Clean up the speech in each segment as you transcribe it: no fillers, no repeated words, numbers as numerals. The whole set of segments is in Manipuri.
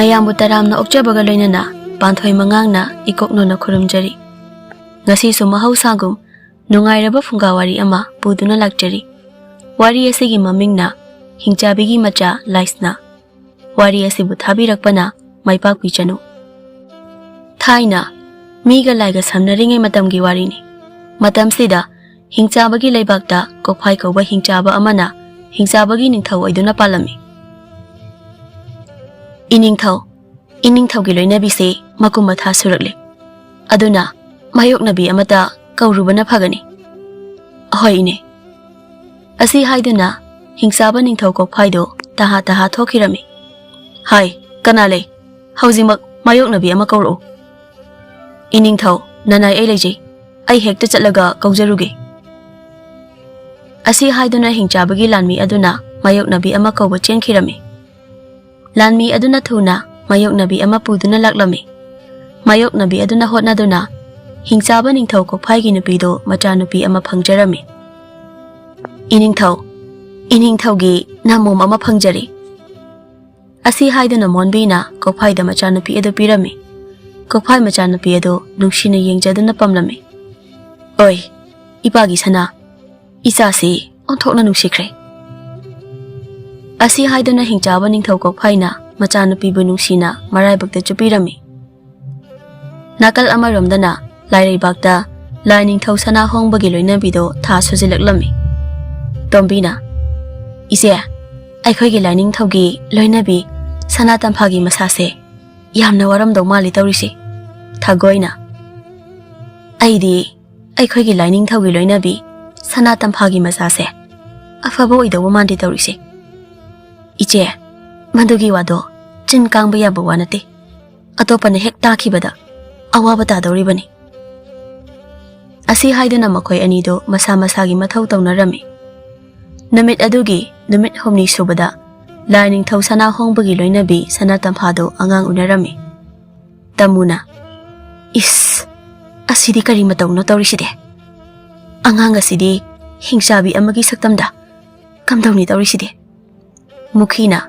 ꯃꯌꯥꯝꯕꯨ ꯇꯔꯥꯝꯅ ꯑꯣꯛꯆꯕꯒ ꯂꯣꯏꯅꯅ ꯄꯥꯟꯊꯣꯏ ꯃꯉꯥꯡꯅ ꯏꯀꯣꯛꯅꯣꯅ ꯈꯨꯔꯨꯝꯖꯔꯤ꯫ ꯉꯁꯤꯁꯨ ꯃꯍꯧꯁꯥꯒꯨꯝ ꯅꯨꯡꯉꯥꯏꯔꯕ ꯐꯨꯡꯒꯥꯋꯥꯔꯤ ꯑꯃ ꯄꯨꯗꯨꯅ ꯂꯥꯛꯆꯔꯤ꯫ ꯋꯥꯔꯤ ꯑꯁꯤꯒꯤ ꯃꯃꯤꯡꯅ ꯍꯤꯡꯆꯥꯕꯤꯒꯤ ꯃꯆꯥ ꯂꯥꯏꯁꯅꯥ꯫ ꯋꯥꯔꯤ ꯑꯁꯤꯕꯨ ꯊꯥꯕꯤꯔꯛꯄꯅ ꯃꯥꯏꯄꯥꯛꯄꯤꯆꯅꯨ꯫ ꯊꯥꯏꯅ ꯃꯤꯒ ꯂꯥꯏꯒ ꯁꯝꯅꯔꯤꯉꯩ ꯃꯇꯝꯒꯤ ꯋꯥꯔꯤꯅꯤ꯫ ꯃꯇꯝꯁꯤꯗ ꯍꯤꯡꯆꯥꯕꯒꯤ ꯂꯩꯕꯥꯛꯇ ꯀꯣꯛꯐꯥꯏ ꯀꯧꯕ ꯍꯤꯡꯆꯥꯕ ꯑꯃꯅ ꯍꯤꯡꯆꯥꯕꯒꯤ ꯅꯤꯡꯊꯧ ꯑꯣꯏꯗꯨꯅ ꯄꯥꯜꯂꯝꯃꯤ꯫ ꯏꯅꯤꯡꯊꯧꯒꯤ ꯂꯣꯏꯅꯕꯤꯁꯦ ꯃꯀꯨꯝ ꯃꯊꯥ ꯁꯨꯔꯛꯂꯦ꯫ ꯑꯗꯨꯅ ꯃꯥꯌꯣꯛꯅꯕꯤ ꯑꯃꯇ ꯀꯧꯔꯨꯕꯅ ꯐꯒꯅꯤ꯫ ꯑꯍꯣꯏ ꯏꯅꯦ꯫ ꯑꯁꯤ ꯍꯥꯏꯗꯨꯅ ꯍꯤꯡꯆꯥꯕ ꯅꯤꯡꯊꯧ ꯀꯣꯛꯐꯥꯏꯗꯣ ꯇꯍꯥ ꯊꯣꯛꯈꯤꯔꯝꯃꯤ꯫ ꯍꯥꯏ, ꯀꯅꯥ ꯂꯩ? ꯍꯧꯖꯤꯛꯃꯛ ꯃꯥꯌꯣꯛꯅꯕꯤ ꯑꯃ ꯀꯧꯔꯛꯎ꯫ ꯏꯅꯤꯡꯊꯧ, ꯅꯅꯥꯏ ꯑꯩ ꯂꯩꯖꯩ꯫ ꯑꯩ ꯍꯦꯛꯇ ꯆꯠꯂꯒ ꯀꯧꯖꯔꯨꯒꯦ꯫ ꯑꯁꯤ ꯍꯥꯏꯗꯨꯅ ꯍꯤꯡꯆꯥꯕꯒꯤ ꯂꯥꯟꯃꯤ ꯑꯗꯨꯅ ꯃꯥꯌꯣꯛꯅꯕꯤ ꯑꯃ ꯀꯧꯕ ꯆꯦꯟꯈꯤꯔꯝꯃꯤ꯫ ꯂꯥꯟꯃꯤ ꯑꯗꯨꯅ ꯊꯨꯅ ꯃꯥꯌꯣꯛꯅꯕꯤ ꯑꯃ ꯄꯨꯗꯨꯅ ꯂꯥꯛꯂꯝꯃꯤ꯫ ꯃꯥꯌꯣꯛꯅꯕꯤ ꯑꯗꯨꯅ ꯍꯣꯠꯅꯗꯨꯅ ꯍꯤꯡꯆꯥꯕ ꯅꯤꯡꯊꯧ ꯀꯣꯛꯐꯥꯏꯒꯤ ꯅꯨꯄꯤꯗꯣ ꯃꯆꯥꯅꯨꯄꯤ ꯑꯃ ꯐꯪꯖꯔꯝꯃꯤ꯫ ꯏꯅꯤꯡꯊꯧꯒꯤ ꯅꯃꯣꯝ ꯑꯃ ꯐꯪꯖꯔꯦ꯫ ꯑꯁꯤ ꯍꯥꯏꯗꯨꯅ ꯃꯣꯟꯕꯤꯅ ꯀꯣꯛꯐꯥꯏꯗ ꯃꯆꯥꯅꯨꯄꯤ ꯑꯗꯨ ꯄꯤꯔꯝꯃꯤ꯫ ꯀꯣꯛꯐꯥꯏ ꯃꯆꯥꯅꯨꯄꯤ ꯑꯗꯨ ꯅꯨꯡꯁꯤꯅ ꯌꯦꯡꯖꯗꯨꯅ ꯄꯝꯂꯝꯃꯤ꯫ ꯑꯣꯏ, ꯏꯄꯥꯒꯤ ꯁꯅꯥ, ꯏꯆꯥꯁꯤ ꯑꯣꯟꯊꯣꯛꯅ ꯅꯨꯡꯁꯤꯈ꯭ꯔꯦ꯫ ꯑꯁꯤ ꯍꯥꯏꯗꯨꯅ ꯍꯤꯡꯆꯥꯕ ꯅꯤꯡꯊꯧ ꯀꯣꯛꯐꯥꯏꯅ ꯃꯆꯥꯅꯨꯄꯤꯕꯨ ꯅꯨꯡꯁꯤꯅ ꯃꯔꯥꯏꯕꯛꯇ ꯆꯨꯞꯄꯤꯔꯝꯃꯤ꯫ ꯅꯥꯀꯜ ꯑꯃꯔꯣꯝꯗꯅ ꯂꯥꯏꯔꯩꯕꯥꯛꯇ ꯂꯥꯏ ꯅꯤꯡꯊꯧ ꯁꯅꯥꯍꯣꯡꯕꯒꯤ ꯂꯣꯏꯅꯕꯤꯗꯣ ꯊꯥ ꯁꯨꯖꯤꯜꯂꯛꯂꯝꯃꯤ꯫ ꯇꯣꯝꯕꯤꯅ, ꯏꯆꯦ, ꯑꯩꯈꯣꯏꯒꯤ ꯂꯥꯏꯅꯤꯡꯊꯧꯒꯤ ꯂꯣꯏꯅꯕꯤ ꯁꯅꯥꯇꯝꯐꯥꯒꯤ ꯃꯁꯥꯁꯦ ꯌꯥꯝꯅ ꯋꯥꯔꯝꯗꯧ ꯃꯥꯜꯂꯤ ꯇꯧꯔꯤꯁꯤ꯫ ꯊꯥꯒꯣꯏꯅ, ꯑꯩꯗꯤ ꯑꯩꯈꯣꯏꯒꯤ ꯂꯥꯏꯅꯤꯡꯊꯧꯒꯤ ꯂꯣꯏꯅꯕꯤ ꯁꯅꯥꯇꯝꯐꯥꯒꯤ ꯃꯆꯥꯁꯦ ꯑꯐꯕ ꯑꯣꯏꯗꯧꯕ ꯃꯥꯟꯗꯦ ꯇꯧꯔꯤꯁꯤ꯫ ꯏꯆꯦ, ꯃꯗꯨꯒꯤ ꯋꯥꯗꯣ ꯆꯤꯟ ꯀꯥꯡꯕ ꯌꯥꯕ ꯋꯥ ꯅꯠꯇꯦ꯫ ꯑꯇꯣꯞꯄꯅ ꯍꯦꯛ ꯇꯥꯈꯤꯕꯗ ꯑꯋꯥꯕ ꯇꯥꯗꯧꯔꯤꯕꯅꯤ꯫ ꯑꯁꯤ ꯍꯥꯏꯗꯨꯅ ꯃꯈꯣꯏ ꯑꯅꯤꯗꯣ ꯃꯁꯥ ꯃꯁꯥꯒꯤ ꯃꯊꯧ ꯇꯧꯅꯔꯝꯃꯤ꯫ ꯅꯨꯃꯤꯠ ꯑꯗꯨꯒꯤ ꯅꯨꯃꯤꯠ ꯍꯨꯝꯅꯤ ꯁꯨꯕꯗ ꯂꯥꯏ ꯅꯤꯡꯊꯧ ꯁꯅꯥꯍꯣꯡꯕꯒꯤ ꯂꯣꯏꯅꯕꯤ ꯁꯅꯥꯇꯝꯐꯥꯗꯣ ꯑꯉꯥꯡ ꯎꯅꯔꯝꯃꯤ꯫ ꯇꯝꯃꯨꯅ, ꯏꯁ, ꯑꯁꯤꯗꯤ ꯀꯔꯤ ꯃꯇꯧꯅꯣ ꯇꯧꯔꯤꯁꯤꯗꯤ? ꯑꯉꯥꯡ ꯑꯁꯤꯗꯤ ꯍꯤꯡꯆꯥꯕꯤ ꯑꯃꯒꯤ ꯁꯛꯇꯝꯗ ꯀꯝꯗꯧꯅꯤ ꯇꯧꯔꯤꯁꯤꯗꯤ? ꯃꯨꯈꯤꯅ,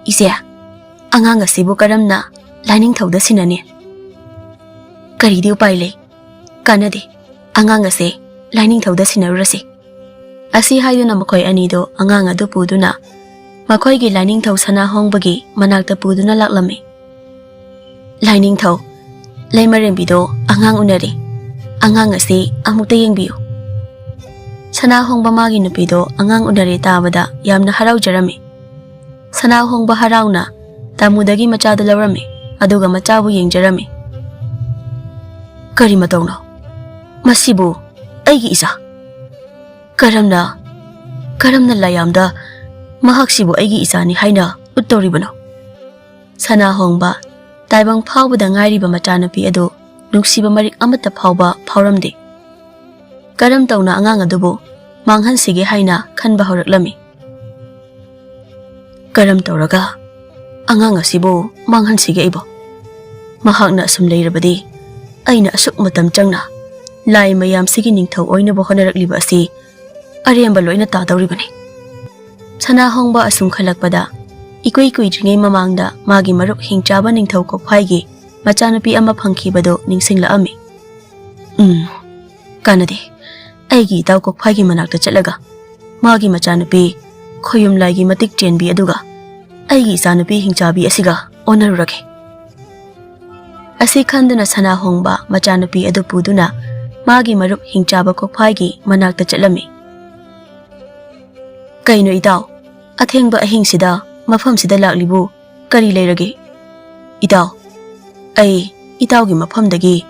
ꯏꯆꯦ, ꯑꯉꯥꯡ ꯑꯁꯤꯕꯨ ꯀꯔꯝꯅ ꯂꯥꯏꯅꯤꯡꯊꯧꯗ ꯁꯤꯟꯅꯅꯤ? ꯀꯔꯤꯗꯤ ꯎꯄꯥꯏ ꯂꯩ? ꯀꯥꯟꯅꯗꯦ, ꯑꯉꯥꯡ ꯑꯁꯦ ꯂꯥꯏꯅꯤꯡꯊꯧꯗ ꯁꯤꯟꯅꯔꯨꯔꯁꯤ꯫ ꯑꯁꯤ ꯍꯥꯏꯗꯨꯅ ꯃꯈꯣꯏ ꯑꯅꯤꯗꯣ ꯑꯉꯥꯡ ꯑꯗꯨ ꯄꯨꯗꯨꯅ ꯃꯈꯣꯏꯒꯤ ꯂꯥꯏꯅꯤꯡꯊꯧ ꯁꯅꯥꯍꯣꯡꯕꯒꯤ ꯃꯅꯥꯛꯇ ꯄꯨꯗꯨꯅ ꯂꯥꯛꯂꯝꯃꯤ꯫ ꯂꯥꯏꯅꯤꯡꯊꯧ, ꯂꯩꯃꯔꯦꯝꯕꯤꯗꯣ ꯑꯉꯥꯡ ꯎꯅꯔꯦ꯫ ꯑꯉꯥꯡ ꯑꯁꯤ ꯑꯃꯨꯛꯇ ꯌꯦꯡꯕꯤꯌꯨ꯫ ꯁꯅꯥꯍꯣꯡꯕ ꯃꯥꯒꯤ ꯅꯨꯄꯤꯗꯣ ꯑꯉꯥꯡ ꯎꯅꯔꯦ ꯇꯥꯕꯗ ꯌꯥꯝꯅ ꯍꯔꯥꯎꯖꯔꯝꯃꯤ꯫ ꯁꯅꯥꯍꯣꯡꯕ ꯍꯔꯥꯎꯅ ꯇꯥꯃꯨꯗꯒꯤ ꯃꯆꯥꯗꯨ ꯂꯧꯔꯝꯃꯤ, ꯑꯗꯨꯒ ꯃꯆꯥꯕꯨ ꯌꯦꯡꯖꯔꯝꯃꯤ꯫ ꯀꯔꯤ ꯃꯇꯧꯅꯣ? ꯃꯁꯤꯕꯨ ꯑꯩꯒꯤ ꯏꯆꯥ? ꯀꯔꯝꯅ ꯂꯥꯏꯌꯥꯝꯗ ꯃꯍꯥꯛꯁꯤꯕꯨ ꯑꯩꯒꯤ ꯏꯆꯥꯅꯤ ꯍꯥꯏꯅ ꯎꯠꯇꯧꯔꯤꯕꯅꯣ? ꯁꯅꯥꯍꯣꯡꯕ ꯇꯥꯏꯕꯪ ꯐꯥꯎꯕꯗ ꯉꯥꯏꯔꯤꯕ ꯃꯆꯥꯅꯨꯄꯤ ꯑꯗꯨ ꯅꯨꯡꯁꯤꯕ ꯃꯔꯤꯛ ꯑꯃꯠꯇ ꯐꯥꯎꯕ ꯐꯥꯎꯔꯝꯗꯦ꯫ ꯀꯔꯝ ꯇꯧꯅ ꯑꯉꯥꯡ ꯑꯗꯨꯕꯨ ꯃꯥꯡꯍꯟꯁꯤꯒꯦ ꯍꯥꯏꯅ ꯈꯟꯕ ꯍꯧꯔꯛꯂꯝꯃꯤ꯫ ꯀꯔꯝ ꯇꯧꯔꯒ ꯑꯉꯥꯡ ꯑꯁꯤꯕꯨ ꯃꯥꯡꯍꯟꯁꯤꯒꯦ ꯑꯩꯕꯨ? ꯃꯍꯥꯛꯅ ꯑꯁꯨꯝ ꯂꯩꯔꯕꯗꯤ ꯑꯩꯅ ꯑꯁꯨꯛ ꯃꯇꯝ ꯆꯪꯅ ꯂꯥꯏ ꯃꯌꯥꯝꯁꯤꯒꯤ ꯅꯤꯡꯊꯧ ꯑꯣꯏꯅꯕ ꯍꯣꯠꯅꯔꯛꯂꯤꯕ ꯑꯁꯤ ꯑꯔꯦꯝꯕ ꯂꯣꯏꯅ ꯇꯥꯗꯧꯔꯤꯕꯅꯤ꯫ ꯁꯅꯥꯍꯣꯡꯕ ꯑꯁꯨꯝ ꯈꯜꯂꯛꯄꯗ ꯏꯀꯨꯏ ꯀꯨꯏꯗ꯭ꯔꯤꯉꯩ ꯃꯃꯥꯡꯗ ꯃꯥꯒꯤ ꯃꯔꯨꯞ ꯍꯤꯡꯆꯥꯕ ꯅꯤꯡꯊꯧ ꯀꯣꯛꯐꯥꯏꯒꯤ ꯃꯆꯥꯅꯨꯄꯤ ꯑꯃ ꯐꯪꯈꯤꯕꯗꯣ ꯅꯤꯡꯁꯤꯡꯂꯛꯑꯝꯃꯤ꯫ ꯀꯥꯟꯅꯗꯦ, ꯑꯩꯒꯤ ꯏꯇꯥꯎ ꯀꯣꯛꯐꯥꯏꯒꯤ ꯃꯅꯥꯛꯇ ꯆꯠꯂꯒ ꯃꯥꯒꯤ ꯃꯆꯥꯅꯨꯄꯤ ꯈꯣꯌꯨꯝꯂꯥꯏꯒꯤ ꯃꯇꯤꯛ ꯆꯦꯟꯕꯤ ꯑꯗꯨꯒ ꯑꯩꯒꯤ ꯏꯆꯥꯅꯨꯄꯤ ꯍꯤꯡꯆꯥꯕꯤ ꯑꯁꯤꯒ ꯑꯣꯟꯅꯔꯨꯔꯒꯦ꯫ ꯑꯁꯤ ꯈꯟꯗꯨꯅ ꯁꯅꯥꯍꯣꯡꯕ ꯃꯆꯥꯅꯨꯄꯤ ꯑꯗꯨ ꯄꯨꯗꯨꯅ ꯃꯥꯒꯤ ꯃꯔꯨꯞ ꯍꯤꯡꯆꯥꯕ ꯀꯣꯛꯐꯥꯏꯒꯤ ꯃꯅꯥꯛꯇ ꯆꯠꯂꯝꯃꯤ꯫ ꯀꯩꯅꯣ ꯏꯇꯥꯎ, ꯑꯊꯦꯡꯕ ꯑꯍꯤꯡꯁꯤꯗ ꯃꯐꯝꯁꯤꯗ ꯂꯥꯛꯂꯤꯕꯨ ꯀꯔꯤ ꯂꯩꯔꯒꯦ? ꯏꯇꯥꯎ, ꯑꯩ ꯏꯇꯥꯎꯒꯤ ꯃꯐꯝꯗꯒꯤ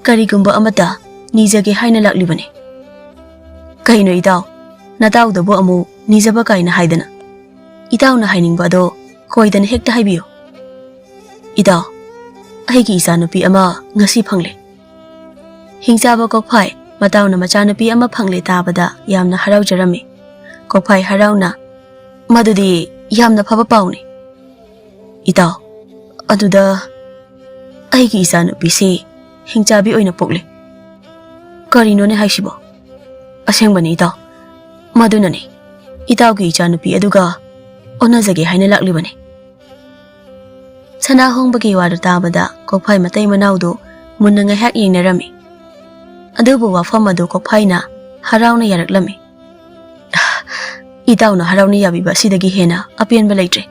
ꯀꯔꯤꯒꯨꯝꯕ ꯑꯃꯠꯇ ꯅꯤꯖꯒꯦ ꯍꯥꯏꯅ ꯂꯥꯛꯂꯤꯕꯅꯤ꯫ ꯀꯩꯅꯣ ꯏꯇꯥꯎ, ꯅꯇꯥꯎꯗꯕꯨ ꯑꯃꯨꯛ ꯅꯤꯖꯕ ꯀꯥꯏꯅ ꯍꯥꯏꯗꯅ? ꯏꯇꯥꯎꯅ ꯍꯥꯏꯅꯤꯡꯕ ꯑꯗꯣ ꯈꯣꯏꯗꯅ ꯍꯦꯛꯇ ꯍꯥꯏꯕꯤꯌꯨ꯫ ꯏꯇꯥꯎ, ꯑꯩꯒꯤ ꯏꯆꯥꯅꯨꯄꯤ ꯑꯃ ꯉꯁꯤ ꯐꯪꯂꯦ꯫ ꯍꯤꯡꯆꯥꯕ ꯀꯣꯛꯐꯥꯏ ꯃꯇꯥꯎꯅ ꯃꯆꯥꯅꯨꯄꯤ ꯑꯃ ꯐꯪꯂꯦ ꯇꯥꯕꯗ ꯌꯥꯝꯅ ꯍꯔꯥꯎꯖꯔꯝꯃꯤ꯫ ꯀꯣꯛꯐꯥꯏ ꯍꯔꯥꯎꯅ, ꯃꯗꯨꯗꯤ ꯌꯥꯝꯅ ꯐꯕ ꯄꯥꯎꯅꯤ꯫ ꯏꯇꯥꯎ, ꯑꯗꯨꯗ ꯑꯩꯒꯤ ꯏꯆꯥꯅꯨꯄꯤꯁꯤ ꯍꯤꯡꯆꯥꯕꯤ ꯑꯣꯏꯅ ꯄꯣꯛꯂꯦ꯫ ꯀꯔꯤꯅꯣꯅꯦ ꯍꯥꯏꯁꯤꯕꯣ? ꯑꯁꯦꯡꯕꯅꯤ ꯏꯇꯥꯎ, ꯃꯗꯨꯅꯅꯤ ꯏꯇꯥꯎꯒꯤ ꯏꯆꯥꯅꯨꯄꯤ ꯑꯗꯨꯒ ꯑꯣꯟꯅꯖꯒꯦ ꯍꯥꯏꯅ ꯂꯥꯛꯂꯤꯕꯅꯤ꯫ Sana hongbagi wadu tabada kokphai matai manaudu munna ngaihak yengnarami. Adubu wafam adu kokphaina harauna yaraklami. Itauna harauna yabiba sidagi hena apianba leitre.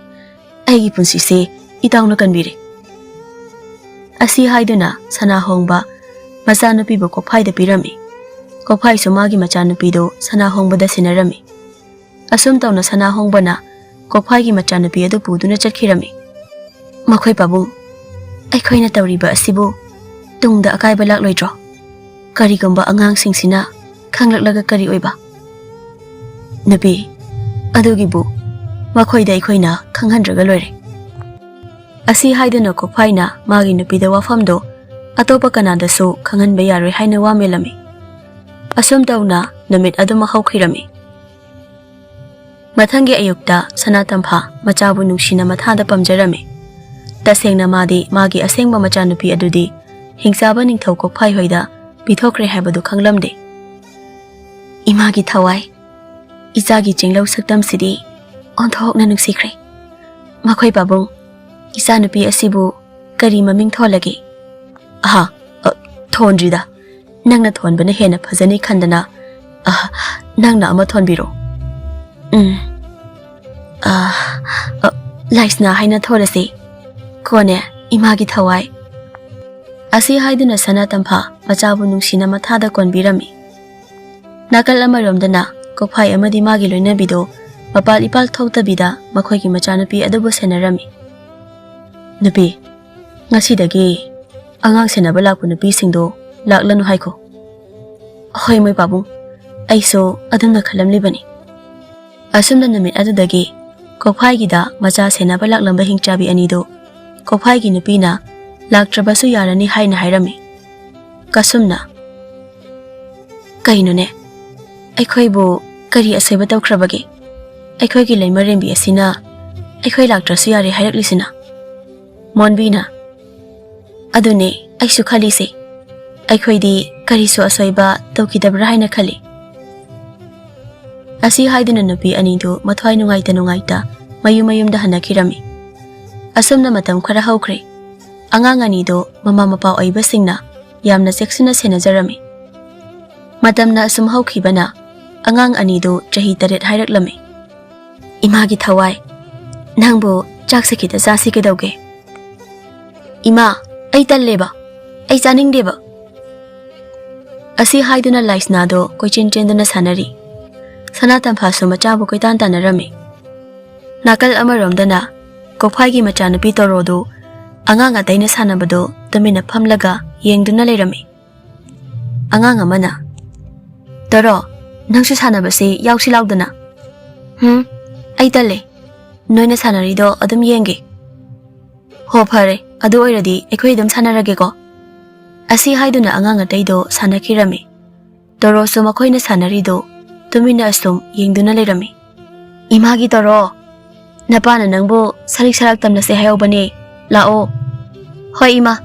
Aigi punsise itauna kanbire. Asi haiduna sana hongba machanupibu kokphaida pirami. Kokphai sumagi machanupidu sana hongbada sinarami. Asum tauna sana hongbana kokphaigi machanupi adu puduna chatkirami. Makhoi pabung aikhoina tawriba asibu tungda akaiba lakloidro. Karigumba angangsingsina khanglaklaga kari oiba. Nabi adugibu makhoida aikhoina khanghandraga loire. Asi haiduna kokphaina magi nupida wafamdo atopa kanadasu khanghanba yaroi haina wamelami. Asum tauna namit aduma haukhirami. Mathangi ayukta Sanatampha machabu nungsina mathada pamjarami. Tasengna madi magi asengba machanupi adudi hingsaba ningthau kokphai hoida pithokre haibadu khanglamde. Imagi thawai Izagi chinglau saktam sidi onthokna nungsikre. Makhoi babung isanupi asibu kari maming tholagi. Aha thondrida nangna thonbana hena phajani khandana nangna ama thonbiro. Laisna haina thorasi kone imagi thawai. Asi haiduna Sanatampha machabu nungsina mathada konbirami. Nakal amaromdana kokphai amadi magi loinabido mapal ipal thoktabida makhoigi machanupi adubu senarami. Nupi ngasidagi angang senaba lakpu nupisingdo laklanu haiko. Hoi moi babung aiso adumna khalamlibani. Asumna namit adudagi kokphaigida macha senaba laklamba hingchabi anido kokphaigi nupina laktrabasu yarani haina hairami. Kasumna kainone aikhoibu kari aseba tawkhrabagi aikhoigi leimarembi asina aikhoi laktrasu yare hairaklisina. Monbina adune aisu khalise aikhoidi karisu asoiba tawkidabra haina khali. Asi haiduna nupi anidu mathwai nungaita mayumda hanakirami. Asumna matam khara haukhre angang anido mama mapa oibasingna yamna cheksina senajarami. Matamna asum haukhibana angang anido chahi 8 hairaklami. Imagi thawai nangbu chaksakita jasi kedauge. Ima ai talleba ai chaningdeba. Asi haiduna laisnado koichin chenduna sanari. Sanatampha su machabu koitan tanarami. Nakal amaromdana kokphaigi machanupi torodu angang ataina sanabado tumina phamlaga yengduna leirami. Angang amana toro nangsu sanabasi yausi laudana. Ai talle noina sanarido adum yenge. Ho phare adu oiradi aikhoi dum sanarage ko. Asi haiduna angang ataido sanakirami. Toro su makhoina sanarido tumina asum yengduna leirami. Imagi toro napana nangbu sarik sarak tamna se hayobane lao. Hoi ima.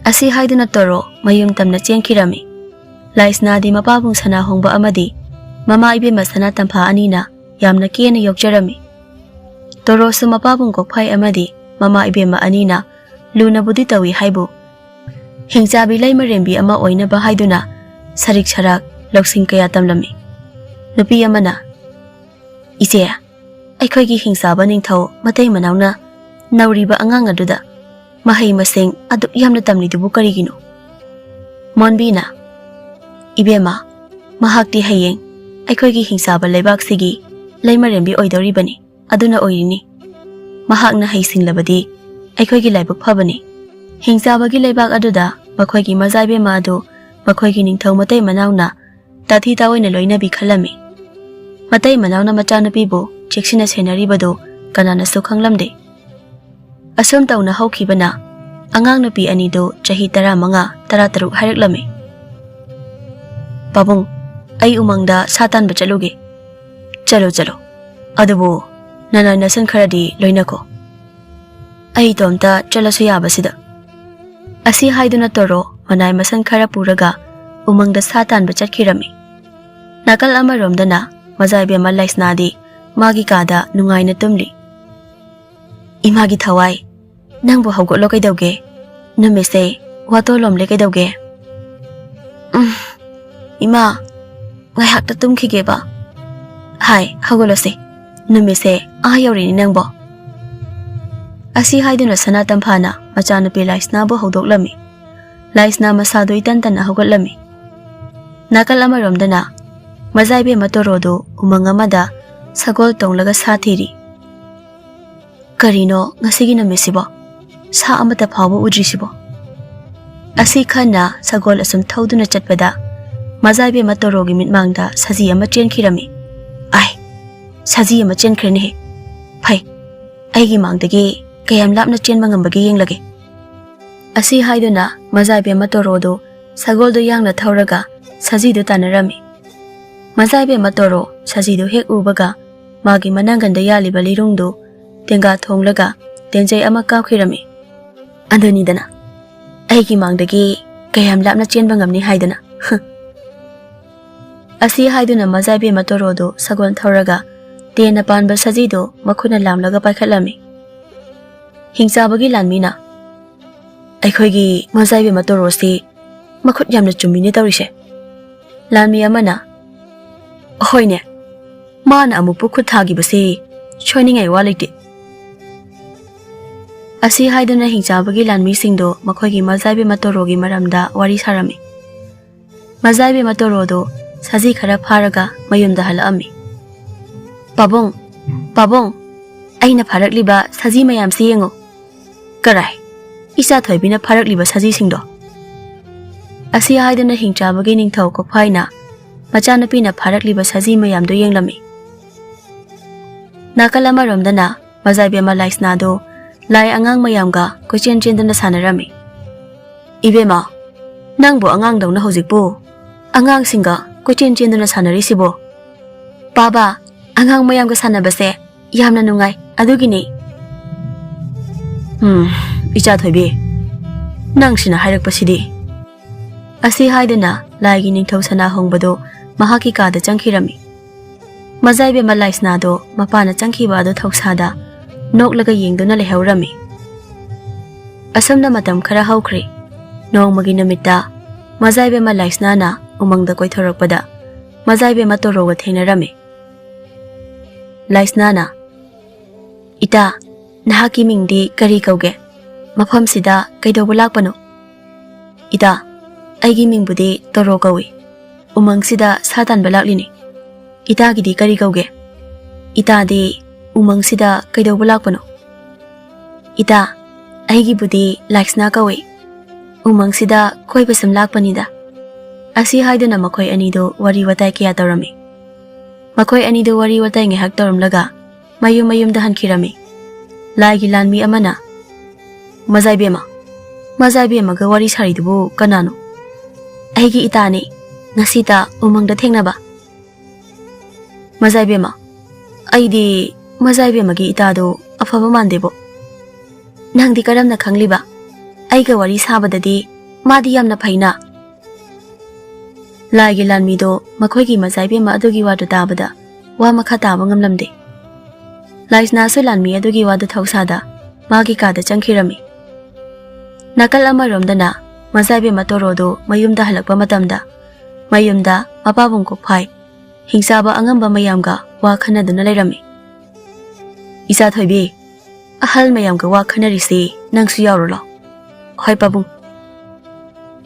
Asi haiduna toro mayum tamna chenkirami. Laisnadi mapabung sana hongba amadi mama ibema Sanatampha anina yamna kena yokjarami. Toro su mapabung kokphai amadi mama ibema anina luna budi tawi haibu hingchabi leimarembi ama oina ba haiduna sarik sarak loksing kaya tamlami. Nupi amana ise aikhoigi hingsaba ningthau matai manauna nauriba angang aduda mahai maseng adu yamna tamlidubu karigino. Monbina ibema mahakti hayeng aikhoigi hingsaba leibak sigi leimarembi oidoribani aduna oirini. Mahakna heisinglabadi aikhoigi laibuk phabani. Hingsabagi leibak aduda makhoigi mazaibe madu makhoigi ningthau matai manauna tathi taoina loinabi khalami. Matai manauna machanupibu cheksina senaribado kanana su khanglamde. Asum tauna haukhibana angang nupi anido chahi 15-13 haireklami. Babung ai umangda satan bachaluge. Chalo adubu nana nasan kharadi loinako. Ai tomta chalasu yabasida. Asi haiduna toro manai masan khara puraga umangda satan bachatkirami. Nakal amaromdana mazaibe malaisnadi magi kada nungaina tumli. Imagi thawai, nangbu hawgotlo kaidawge, numise watolomle kaidawge. Ima, ngaihakta tumkhige ba. Hai, hawgolose, numise ayauri nangbo. Asi haiduna Sanatamphana machanupi Laisnabu hawdoklami. Laisna masado itantan hawgotlami. Nakal amaromdana Mazaibe matorodo umang amada sagol tonglaga sathiri. Karino ngasigi namisibo sa amata phawo udrisibo. Asi khana sagol asum thauduna chatpada Mazaibe matorogi mitmangda saji ama chenkirami. Ai, saji ama chenkrene he. Phai, aigi mangdagi kayam lapna chenba ngambagi yenglage. Asi haiduna Mazaibe matorodo sagoldo yangna thauraga sajidu tanarami. Mazaibe matoro sajidu hek ubaga magi mananganda yaliba lirungdu tenga thonglaga tenjai ama kawkhirami. Andunidana aigi mangdagi kayam lapna chenba ngamni haidana. Asi haiduna Mazaibe matorodo sagon thauraga tena panba sajidu makhuna lamlaga paikhatlami. Hingsabagi lanmina Aikhoigi Mazaibe matorosi makhut yamna chumini tawrise. Lanmi amana Hoine Mana amupu khutagi basi choiningai walite. Asi haiduna hingsabagi lanmi singdo makhoigi Mazaibe matorogi maramda wari sarami. Mazaibe matorodo saji khara pharaga mayumda halami. Pabong, Pabong, aina pharakliba saji mayam si yengo. Karai, isa thoibina pharakliba saji singdo. Asi haiduna hingchabagi ningthau kokphaina machanapina pharakliba saji mayamdo yenglami. Nakalama romdana Mazaibe ma Laisnado lai angang mayamga kochen chendana sanarami. Ibema, nangbo angang dawna hojikbo angang singa kochen chendana sanarisibo. Baba, angang mayamga sanabase yamna nungai adugini. Icha thoibi nang sina hairakpasidi. Asi haiduna laigi ningthau sana hongbado mahaki kada changkhirami. Mazaibe ma Laisnado mapana changkhiba ado thoksada noklaga yengduna lehaurami. Asamna matam khara haukhri. Nongmagi namitta Mazaibe ma Laisnana umangda koithorakpada Mazaibe matoroga thenarami. Laisnana Ita nahaki mingdi kari kauge mafamsida kaidawba lakpano. Ita aigi mingbudi toro kawi umangsida satanba laklini. Ita gidi kari kauge. Ita di umangsida kaidawba lakpano. Ita aigi budi Laisna kawi umangsida koibasam lakpanida. Asi haiduna makhoi anido wari watai kya tawrami. Makhoi anido wari watai ngehak tawramlaga mayum mayumda hankhirami. Laigi lanmi amana Mazaibe maga wari saridubu kanano. Aigi itani ngasita umangda thengnaba. Mazaibe ma aidi Mazaibe magi itado afaba mandebo. Nangdi karamna khangliba aiga wari sabadadi madi yamna phaina. Laigi lanmido makhoigi Mazaibe ma adugi wadu tabada wa makha taba ngamlamde. Laisna su lanmi adugi wadu thoksada magi kada changkhirami. Nakal amaromdana Mazaibe matorodo mayumda halakpa matamda mayumda mapabung kokphai hingsaba angamba mayamga wa khanaduna leirami. Isa thoibi ahal mayamga wa khanarisi nangsu yaurolo. Hoi pabung.